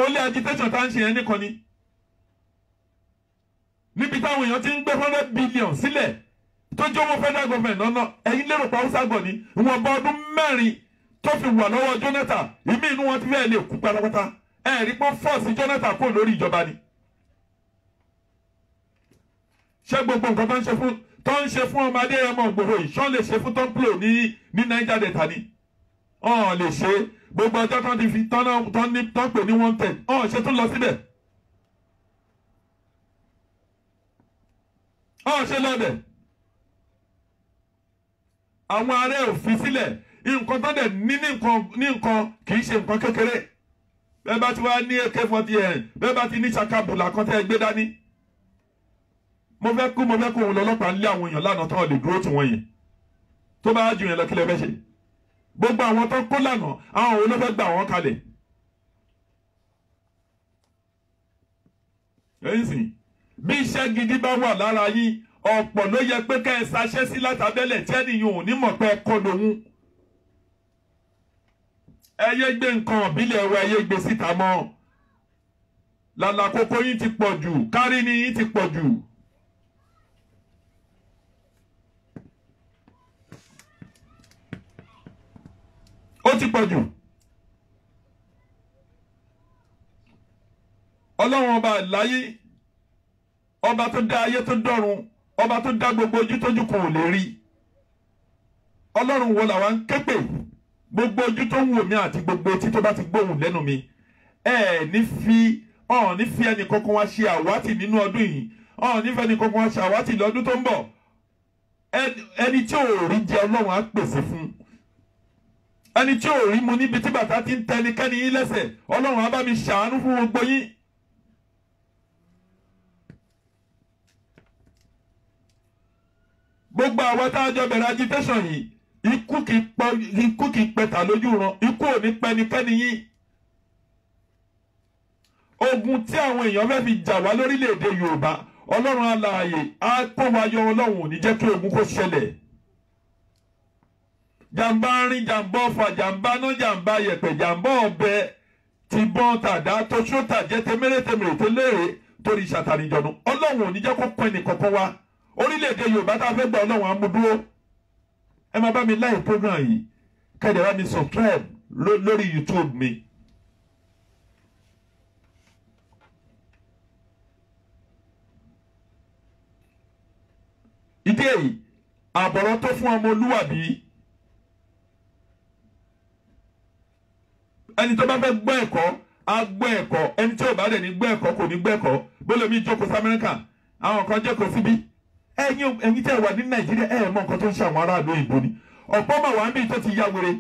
olè agitation tá ń ṣe yẹn nìkan ni níbi táwọn èèyàn ti ń gbé 100 billion sílẹ̀ tó jọ̀wọ́ federal government lọ́nà ẹ̀yin lérò pa Hausa gbọ̀ ni ìwọ̀n bá ọdún 4 tó fi wà lọ́wọ́ Jonathan ìmí inú wọn ti fẹ́ lè kú pátápátá rí pé fọ́ọ̀sì Jonathan kò lórí ìjọba ni ṣé gbogbo nǹkan tó ń ṣe fún ọmọdé ẹmọ Ìgbòho yìí ṣọ́ lè ṣe fún tọ́ḿpìlò ní Niger Delta ni ọ̀n lè ṣe gbogbo ọjọ́ tán ti fi tán pè ní wanted ọ̀n ṣe tún lọ síbẹ̀ ọ̀n ṣe lọ́bẹ̀ àwọn ará òfin sílẹ̀ nǹkan tó dẹ̀ ní nǹkan kì í ṣe nǹkan kékeré bẹ́ẹ̀ bá ti wá ní AK-40 bẹ́ẹ̀ bá ti ní ṣàkàbùlà kan tẹ́ ẹ gbé dání mo fẹ́ kú òun lọ́lọ́pàá lé àwọn èèyàn lánàá tán lè dúró tí wọ́n yẹn tó bá jù yẹn lọ kí lè fẹ́ ṣe gbogbo àwọn tó kó lánàá àwọn òun ló fẹ́ gbà wọ́n kalẹ̀ èyí sì bí iṣẹ́ gidi bá wà lára yín ọ̀pọ̀ ló yẹ pé ká ẹ ṣaṣẹ́ sí látàbẹ́lẹ̀ tí ẹnìyàn ò ní mọ̀ pé ẹ kọ́ lòun ẹ yé gbé nǹkan ìbílẹ̀ wa ẹ yé gbé síta mọ́ làlàkókò yín ti pọ̀ jù kárí ni yín ti pọ̀ jù. ó ti pọ̀ jù ọlọ́run ọba láyé ọba tó dá ayé tó dọ́run ọba tó dá gbogbo ojú tójú kan ò lè rí ọlọ́run wo làwa ń ké pè gbogbo ojú tó ń wò mí àti gbogbo etí tó bá ti gbóhùn lẹ́nu mi ní fi ẹnì kankan wá ṣe àwátì nínú ọdún yìí ní fi ẹnì kankan wá ṣe àwátì lọ́dún tó ń bọ̀ ẹni tí ò rí jẹ ọlọ́run á pèsè fún ẹni tí ò rí mu níbi tí bàtà ti ń tẹnikẹ́ni yín lẹ́sẹ̀ ọlọ́run á bá mi ṣàánú fún gbogbo yín. gbogbo àwọn tá a jọ bẹ̀rẹ̀ agitation yìí ikú kì í pẹ̀tà lójú ran ikú ò ní pẹ́nikẹ́ni yín. ogun tí àwọn èèyàn fẹ́ fi jà wá lórílẹ̀‐èdè Yorùbá ọlọ́run alààyè á kó wa yọ ọlọ́run ò ní jẹ́ kí ogun kó ṣẹlẹ̀. jàǹbá rin jàǹbá ọfà jàǹbá náà jàǹbá yẹ̀pẹ̀ jàǹbá ọ̀bẹ tìbọn tàdá tóṣó tàjẹ́ tẹmẹ́rẹ́tẹmẹ́rẹ́ tẹ́lẹ̀rẹ́ torí ṣàtàníjọ́nù ọlọ́run ò ní jẹ́ kó pọ̀ ẹnì kankan wá orílẹ̀-èdè Yorùbá tá a fẹ́ gba ọlọ́run amúdúró ẹ máa bá mi like program yìí kẹ́ẹ̀dẹ̀ bá mi subscribe lórí YouTube mi. ìdí èyí àbọ̀rọ̀ tó fún ọmọlúwàbí ẹni tó bá fẹ́ gbọ́ ẹ̀kọ́ á gbọ́ ẹ̀kọ́ ẹni tí ò bá dẹ̀ ní gbọ́ ẹ̀kọ́ kò ní gbọ́ ẹ̀kọ́ bólómi jókòó sí Amẹ́ríkà àwọn kan jókòó síbí ẹ̀yin tí ẹ wà ní Nàìjíríà ẹ mọ̀ nǹkan tó ń ṣe àwọn aráàlú òyìnbó ni ọ̀pọ̀ mà wà níbi tó ti ya wèrè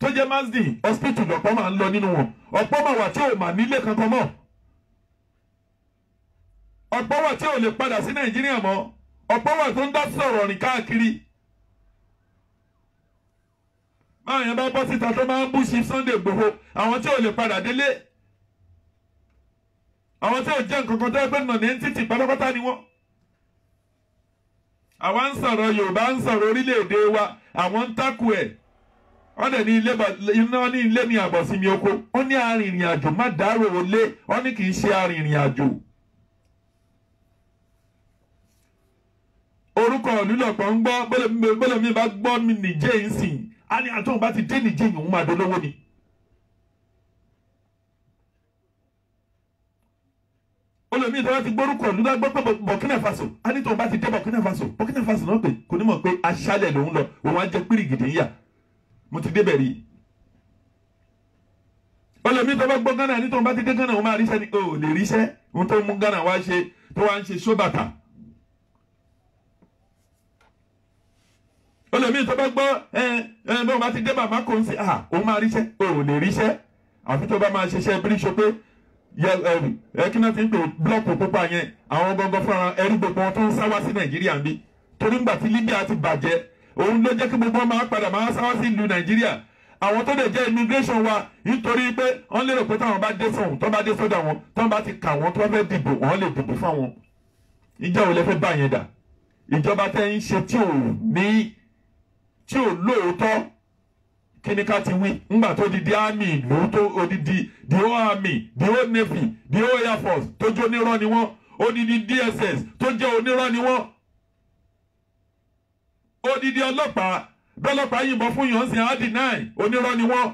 tó jẹ́ Mazdin hospital ọ̀pọ̀ mà ń lọ nínú wọn ọ̀pọ̀ mà wà tí ò mà nílé kankan mọ́ ọ̀pọ̀ wà tí ò lè padà sí Nàìjíríà mọ́ ọ̀pọ̀ wà tó ń dá sọ̀rọ̀ rìn káàkiri báwọn yẹn bá bọ́ síta tó máa ń bú sí Sunday Igboho àwọn tí ò lè padà délé àwọn tí ò jẹ́ nǹkan kan tó ẹgbẹ́ nà ní títì pátápátá ni wọ́n. àwa ń sọ̀rọ̀ Yorùbá ń sọ̀rọ̀ orílẹ̀-èdè wa àwọn ń takù ẹ̀ wọ́n dẹ̀ ní iná ní ilé ní àbọ̀sími oko wọ́n ní arìnrìn àjò má dárò olé wọ́n ní kì í ṣe arìnrìn àjò. orúkọ ìlú lọ̀pọ̀ ń gbọ́ bọ́lẹ̀ mi bá gbọ́ mi nìjẹ́ yìí sìn á ní àtọ́hún bá ti dé nìjẹ́ yìí òun máa dolówó ni. olómi ìtọ́wá ti gbórúkọ ìlú gbọ́ pé Burkina Faso á ní tóun bá ti dé Burkina Faso náà pé kò ní mọ̀ pé aṣálẹ̀ lòun lọ òun á jẹ́ pírìgìdì yíyà mo ti débẹ̀ rí. olómi ìtọ́wá gbọ́ Ghana ní tóun bá ti dé Ghana òun máa ríṣẹ́ ni ò lè ríṣẹ́ òun tó mú Ghana wá ṣe tó wá ń ṣe ṣóbàtà. olómi ìtọ́wá gbọ́ bóun bá ti dé Bamako ń ṣe òun máa ríṣẹ́ ò lè ríṣẹ́ àfi tó bá máa ṣiṣẹ́ bíríṣọ pé kí náà ti ń pè blọọkù pupa yẹn àwọn gbọngàn fúnra ẹrí gbogbo wọn tó ń sáwá sí Nàìjíríà ń bí torí ńgbà tí Libya ti bàjẹ́ òun ló jẹ́ kí gbogbo wọn máa padà máa sáwá sí ìlú Nàìjíríà àwọn tó lè jẹ́ immigration wa nítorí pé wọ́n lérò pé táwọn bá dé sọ̀hún tó bá dé sọ́dọ̀ wọn tó bá ti kà wọ́n tó fẹ́ dìbò wọ́n lè dìbò fáwọn. ìjà ò lè fẹ́ bá yẹn dà ìjọba tẹ́ ń ṣe tí ò lóòótọ́ kíni ká ti wí ńgbà tó di army ìlú tó odidi the whole army the whole navy the whole air force tó jẹ́ onírọ́ ni wọ́n odidi DSS tó jẹ́ onírọ́ ni wọ́n odidi ọlọ́pàá bẹ́lọ́pàá yìnbọn fún yọ̀ǹsìn R9 onírọ́ ni wọ́n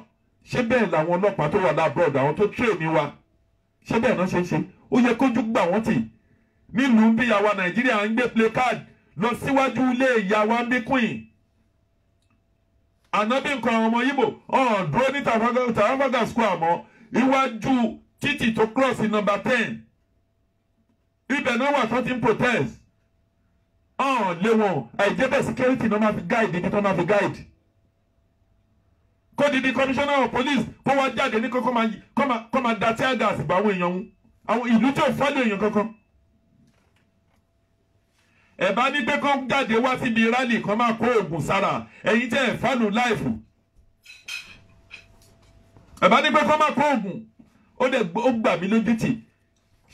ṣé bẹ́ẹ̀ làwọn ọlọ́pàá tó wà lábúrọ̀dù àwọn tó train wa ṣé bẹ́ẹ̀ náà ṣe ń ṣe ó yẹ kójú gbà wọ́n tì nílùú bí àwa Nàìjíríà ń gbé play card lọ síwájú ilé ìyá wa ń bí queen ànábì nǹkan ọmọ Ìgbò dúró ní Trafalgar Square mọ́ iwájú títì tó cross number 10 ibẹ̀ náà wà tó ti ń protest lé wọn àìjẹ́bẹ̀ security náà máa fi guide ibi tó máa fi guide kó didi commissioner of police kó wá jáde ní kó máa da tear gas bá àwọn èèyàn àwọn ìlú tí ò fọ́lé èèyàn kankan ẹ bá ní pé kó jáde wá síbi rally kan máa kó oògùn sára ẹ̀yin tẹ́ ẹ̀ fánù láìfù ẹ bá ní pé kó máa kó oògùn ó gbà mí lójú tì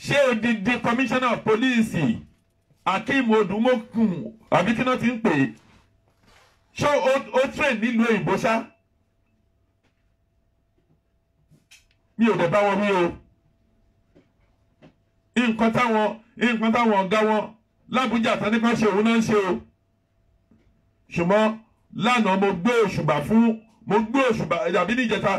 ṣé odidi commissioner of police Akeem Odumokun àbí kí náà ti ń pè é ṣé ó train nílùú òyìnbó ṣá mi ò dẹ̀ bá wọn wí o nǹkan táwọn ọ̀gá wọn l'Abuja àtàní kan ṣe òun náà ń ṣe o ṣùgbọ́n lánàá mo gbé òṣùbà àbí níjẹta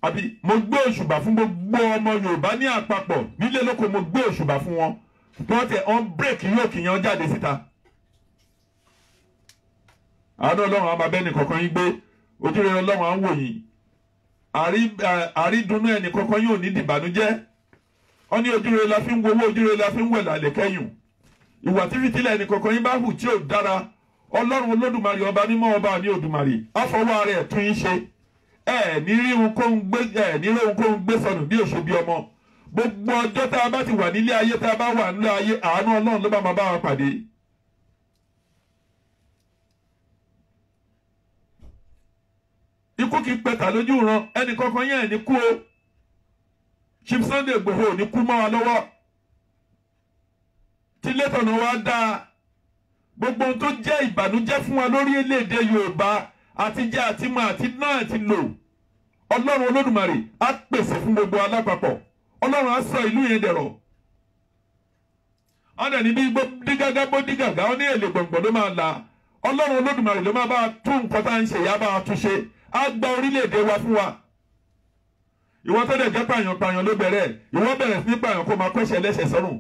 àbí mo gbé òṣùbà fún gbogbo ọmọ Yorùbá ní àpapọ̀ nílé lóko mo gbé òṣùbà fún wọn tí wọ́n tẹ̀ ọ́n bírèkì yóò kìyàn jáde síta àánú Ọlọ́run á máa bẹ́ni kọ̀ọ̀kan yín gbé ojúrere Ọlọ́run á ń wò yín àrídùnnú ẹnì kọ̀ọ̀kan yóò ní dìbànújẹ́ wọ́n ní ojúrere la fi ń wowó ojúrere la fi ń wẹ̀ lálẹ́ kẹ́yìn ìwà tí fìtílẹ̀ ẹnì kọ̀ọ̀kan yín bá hù tí ò dára Ọlọ́run Olódùmarè ọba mímọ́ ọba ní Òdùmarè àfọwọ́ rẹ̀ tún yín ṣe ní rí ohunkóhun gbé sọnù bí òṣè bí ọmọ gbogbo ọjọ́ tá a bá ti wà nílé ayé tá a bá wà nílé ayé àánú Ọlọ́run ló bá máa bá wa pàdé. ikú kì í pẹ̀tà lójú ran ẹnì kankan yẹn ní kú o Chief Sunday Igboho ní kú mọ́ wa lọ́wọ́ tí létọ̀nà wa dáa gbogbo ohun tó jẹ́ ìbànújẹ́ fún wa lórí èdè Yorùbá àti jẹ́ àti mọ̀ àti náà àti lò Ọlọ́run Olódùmarè á pèsè fún gbogbo alápapọ̀ Ọlọ́run á sọ ìlú yẹn dẹ̀rọ̀ ọ̀nà níbi dígágá bó dígàgá ó ní èlé gbọ̀ngbọ̀n ló máa la Ọlọ́run Olódùmarè ló máa bá a tún nǹkan tá à ń ṣe ìyá bá a tún ṣe á gba orílẹ̀-èdè wa fún wa ìwọ tó dẹ̀ jẹ́ pààyàn ló bẹ̀rẹ̀ ìwọ bẹ̀rẹ̀ sí ní pààyàn kó máa kọ́ṣẹ́ lẹ́sẹ̀ sọ́rùn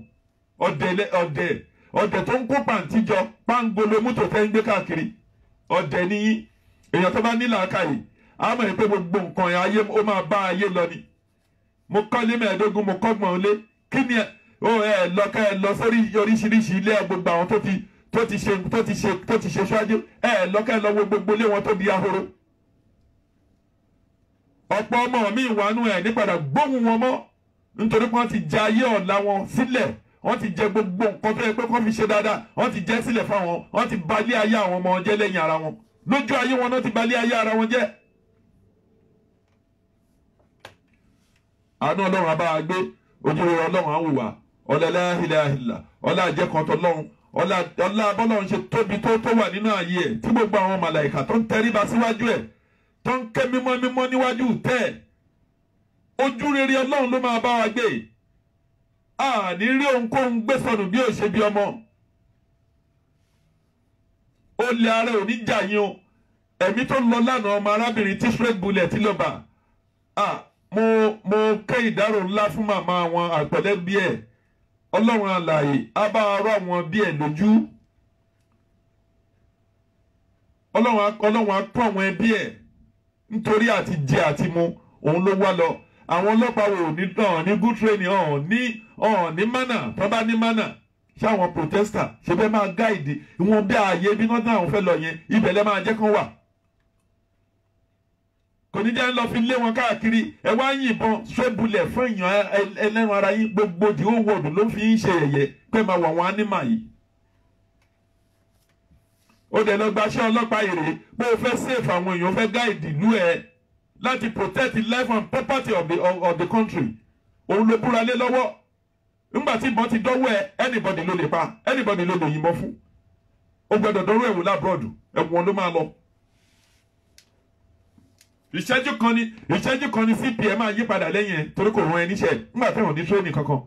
ọ̀dẹ̀ tó ń kó pàǹtí jọ pángolo mọ́tò tẹ́ ń gbé káàkiri ọ̀dẹ̀ níyí èèyàn tó bá ní làákàyè á mọ̀ pé gbogbo nǹkan ayé ó máa bá ayé lọ ni mo kọ́lé 15 mo kọ́gbọ̀n lé kí ni ẹ lọ sórí oríṣiríṣi ilé gbogbo àwọn tó ti ṣe ṣáájú lọ́kẹ́ lọ wo gbogbo ilé wọn tó di ahoro ọ̀pọ̀ ọmọ mi ìwánú nípadà gbóhùn wọn mọ́ nítorí pé wọ́n ti jẹ ayé ọ̀la wọn sílẹ̀ wọ́n ti jẹ gbogbo nǹkan tó yẹ pé kó fi ṣe dáadáa wọ́n ti jẹ sílẹ̀ fáwọn wọ́n ti balẹ̀ ayé àwọn ọmọ wọn jẹ́ lẹ́yìn ara wọn lójú ayé wọn náà ti balẹ̀ ayé ara wọn jẹ́. àánú Ọlọ́run á bá wa gbé ojúrere Ọlọ́run á wù wá ọlá la ilaha illa ọlá àjẹkọ̀tọ̀ Ọlọ́run ọlá bọ́lọ́run ṣe tóbi tó wà nínú ayé ẹ̀ tí gbogbo àwọn màláìkà tó ń tẹríba síwájú ẹ̀ tó ń ké mímọ́ níwájú tẹ́ ojúrere Ọlọ́run ló máa bá wa gbé ní rí ohunkóhun gbé sọnù bí òṣè bí ọmọ olè ara ò ní jà yín o ẹ̀mí tó lọ lánàá ọmọ arábìnrin tí straight bullet ló bá mo kẹ́ ìdárò ńlá fún màmá àwọn àpẹ̀lẹ́ bí ẹ̀ Ọlọ́run alààyè á bá arọ́ àwọn bí ẹ̀ lójú Ọlọ́run á kọ́ àwọn ẹbí ẹ̀ nítorí àti jẹ àti mu òun ló wá lọ àwọn ọlọ́pàá wo ní good training ní mánà tó bá ní mánà ṣé àwọn protester ṣe fẹ́ máa gáìdì ìwọ̀n bí ààyè ibi náà táwọn fẹ́ lọ yẹn ibẹ̀ lẹ́ máa jẹ́ kán wà kò ní jẹ́ lọ fi lé wọn káàkiri ẹ wá yìnbọn ṣébulẹ̀ fún èèyàn ẹlẹ́ran ara yín gbogbo di ó wọ̀dù ló fi ń ṣe ẹ̀yẹ pé máa wà wọn ánímà yìí ó dẹ̀ lọ gbaṣẹ́ ọlọ́pàá èrè pé o fẹ́ save àwọn èèyàn fẹ́ gáìdì ìlú ẹ láti protect the life and property of the country òun ló búra lé lọ́wọ́ nígbà tí ìbọn ti dọ́wọ́ ẹ anybody ló lè pa anybody ló lè yìnbọn fún ó gbọ́dọ̀ dọ́rọ́ ẹ̀wò lábúrọ̀dù ẹ̀wọ̀n ló máa lọ. ìṣẹ́jú kan ní CPM máa yí padà lẹ́yìn ẹ̀ torí kò rán ẹ níṣẹ́ nígbà tí wọ́n ní training kankan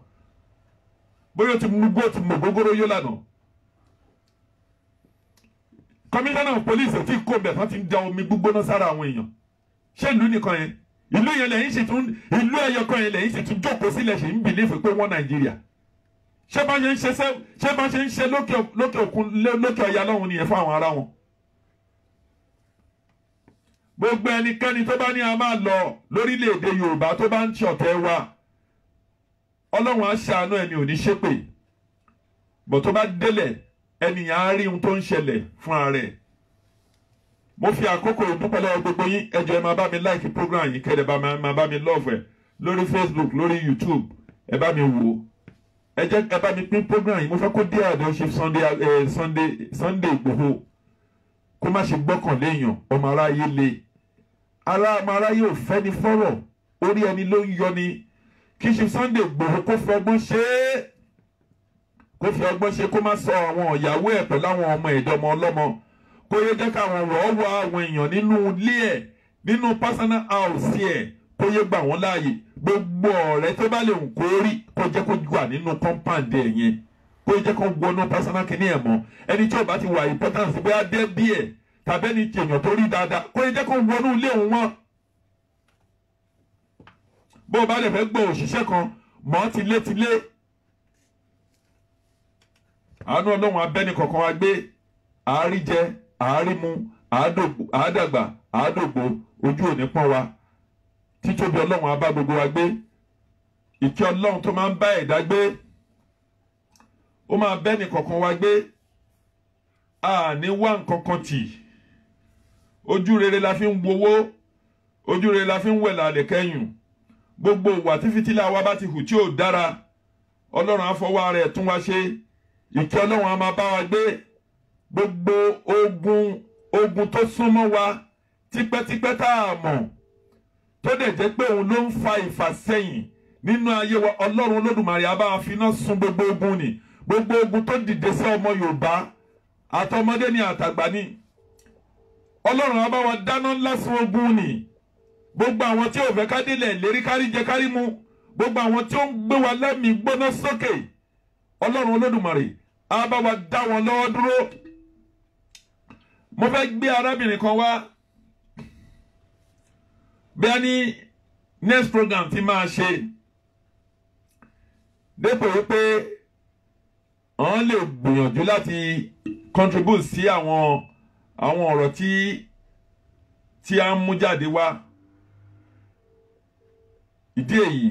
bóyá o ti mú gbó ti mọ̀ gógóró yó lánàá. Commissioner of police ti kó bẹ̀ tán ti ń da omi gbígbóná sára àwọn èèyàn ṣé ìlú nìkan yẹn ìlú yẹn lẹ́yìn sì tún ìlú ẹyọ kan yẹn lẹ́yìn sì tún jókòó sílẹ̀ ṣe ń bìlífù pé wọ́n Nàìjíríà ṣé bá ṣe ń ṣe lókè òkun lókè ọ̀yà lọ́hùn nìyẹn fún àwọn ará wọn. gbogbo ẹnikẹ́ni tó bá ní a máa lọ lórílẹ̀‐èdè Yorùbá tó bá ń ṣọ̀tẹ̀ wa Ọlọ́run á ṣàánú ẹni ò ní ṣépè bọ̀ tó bá délẹ̀ ẹnìyàn á rí ohun tó ń ṣẹlẹ̀ fún ara ẹ̀. mo fi àkókò ìdúpẹ́ lọ́wọ́ gbogbo yín ẹ jọ̀ọ́ ẹ máa bá mi like program yìí kẹ́ẹ̀dẹ̀ máa bá mi love ẹ̀ lórí Facebook lórí YouTube ẹ bá mi wò ẹ jẹ́ ẹ bá mi pín program yìí mo fẹ́ kó dé àdó ṣe Sunday Igboho kó má ṣe gbọ́kàn léèyàn ọmọ aráyé le ọmọ aráyé ò fẹ́ ni fọ́rọ̀ orí ẹni ló ń yọ ni kí ṣe Sunday Igboho kó fi ọgbọ́n ṣe kó má sọ àwọn ìyàwó ẹ̀ pẹ̀lú àwọn ọmọ ìjọmọ ọlọ́mọ kó yẹ jẹ́ káwọn rọ̀ wọ àwọn èèyàn nínú ilé ẹ̀ nínú personal house ẹ̀ kó yẹ gbà wọ́n láàyè gbogbo ọ̀rẹ́ tó bá lè hùn kó rí kó jẹ́ kó wà nínú compound ẹ̀ yẹn kó yẹ jẹ́ kó wọnú personal kìíní ẹ̀ mọ́ ẹni tí ò bá ti wà importance bóyá dé bí ẹ̀ tàbí ẹni tí èèyàn tó rí dáadáa kó yẹ jẹ́ kó wọnú ilé òun wọn. bó o bá lè fẹ́ gbọ́ òṣìṣẹ́ kan mọ́ tilétilé àánú Ọlọ́run abẹ́ni kọ̀ọ̀kan wa gbé àárí jẹ àárí mu àádàgbà àádògbò ojú òní pọ́n wa títóbi Ọlọ́run abá gbogbo wa gbé ìkẹ́ Ọlọ́run tó máa ń bá ẹ̀dá gbé ó máa bẹ́ni kọ̀ọ̀kan wa gbé àní wá nǹkan kan tì ojú rere la fi ń wowó ojú rere la fi ń wẹ̀là àlẹ̀kẹ́yìn gbogbo ìwà tí fìtílà wa bá ti hù tí ò dára Ọlọ́run á fọwọ́ rẹ̀ tún wa ṣe ìkẹ́ Ọlọ́run á máa bá wa gbé gbogbo ogun tó súnmọ́ wa tipẹ́tipẹ́ tá a mọ̀ tó dẹ̀ jẹ́ pé òun ló ń fa ìfàsẹ́yìn nínú ayé wa Ọlọ́run Olódùmarè á bá wa finá sun gbogbo ogun ni gbogbo ogun tó dìde sí ọmọ Yorùbá àtọmọdé ni àtàgbà ni Ọlọ́run á bá wa dáná ńlá sun ogun ni gbogbo àwọn tí ò fẹ́ ká délẹ̀ lérí kárí jẹ kárí mu gbogbo àwọn tí ó ń gbé wa lẹ́mìí gbóná sókè Ọlọ́run Olódùmarè á bá wa dá wọn lọ́wọ́ dúró. mo fẹ́ gbé arábìnrin kan wá bí a ní next program tí máa ṣe dépò wípé wọ́n lè gbìyànjú láti contribute sí àwọn ọ̀rọ̀ tí a ń mú jáde wá. ìdí èyí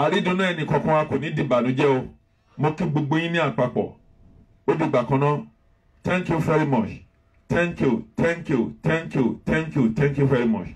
àrídùnnú ẹnì kọ̀ọ̀kan wa kò ní dìbànújẹ́ o mo kí gbogbo yín ní àpapọ̀ ó dìgbà kan náà. Thank you very much. Thank you very much.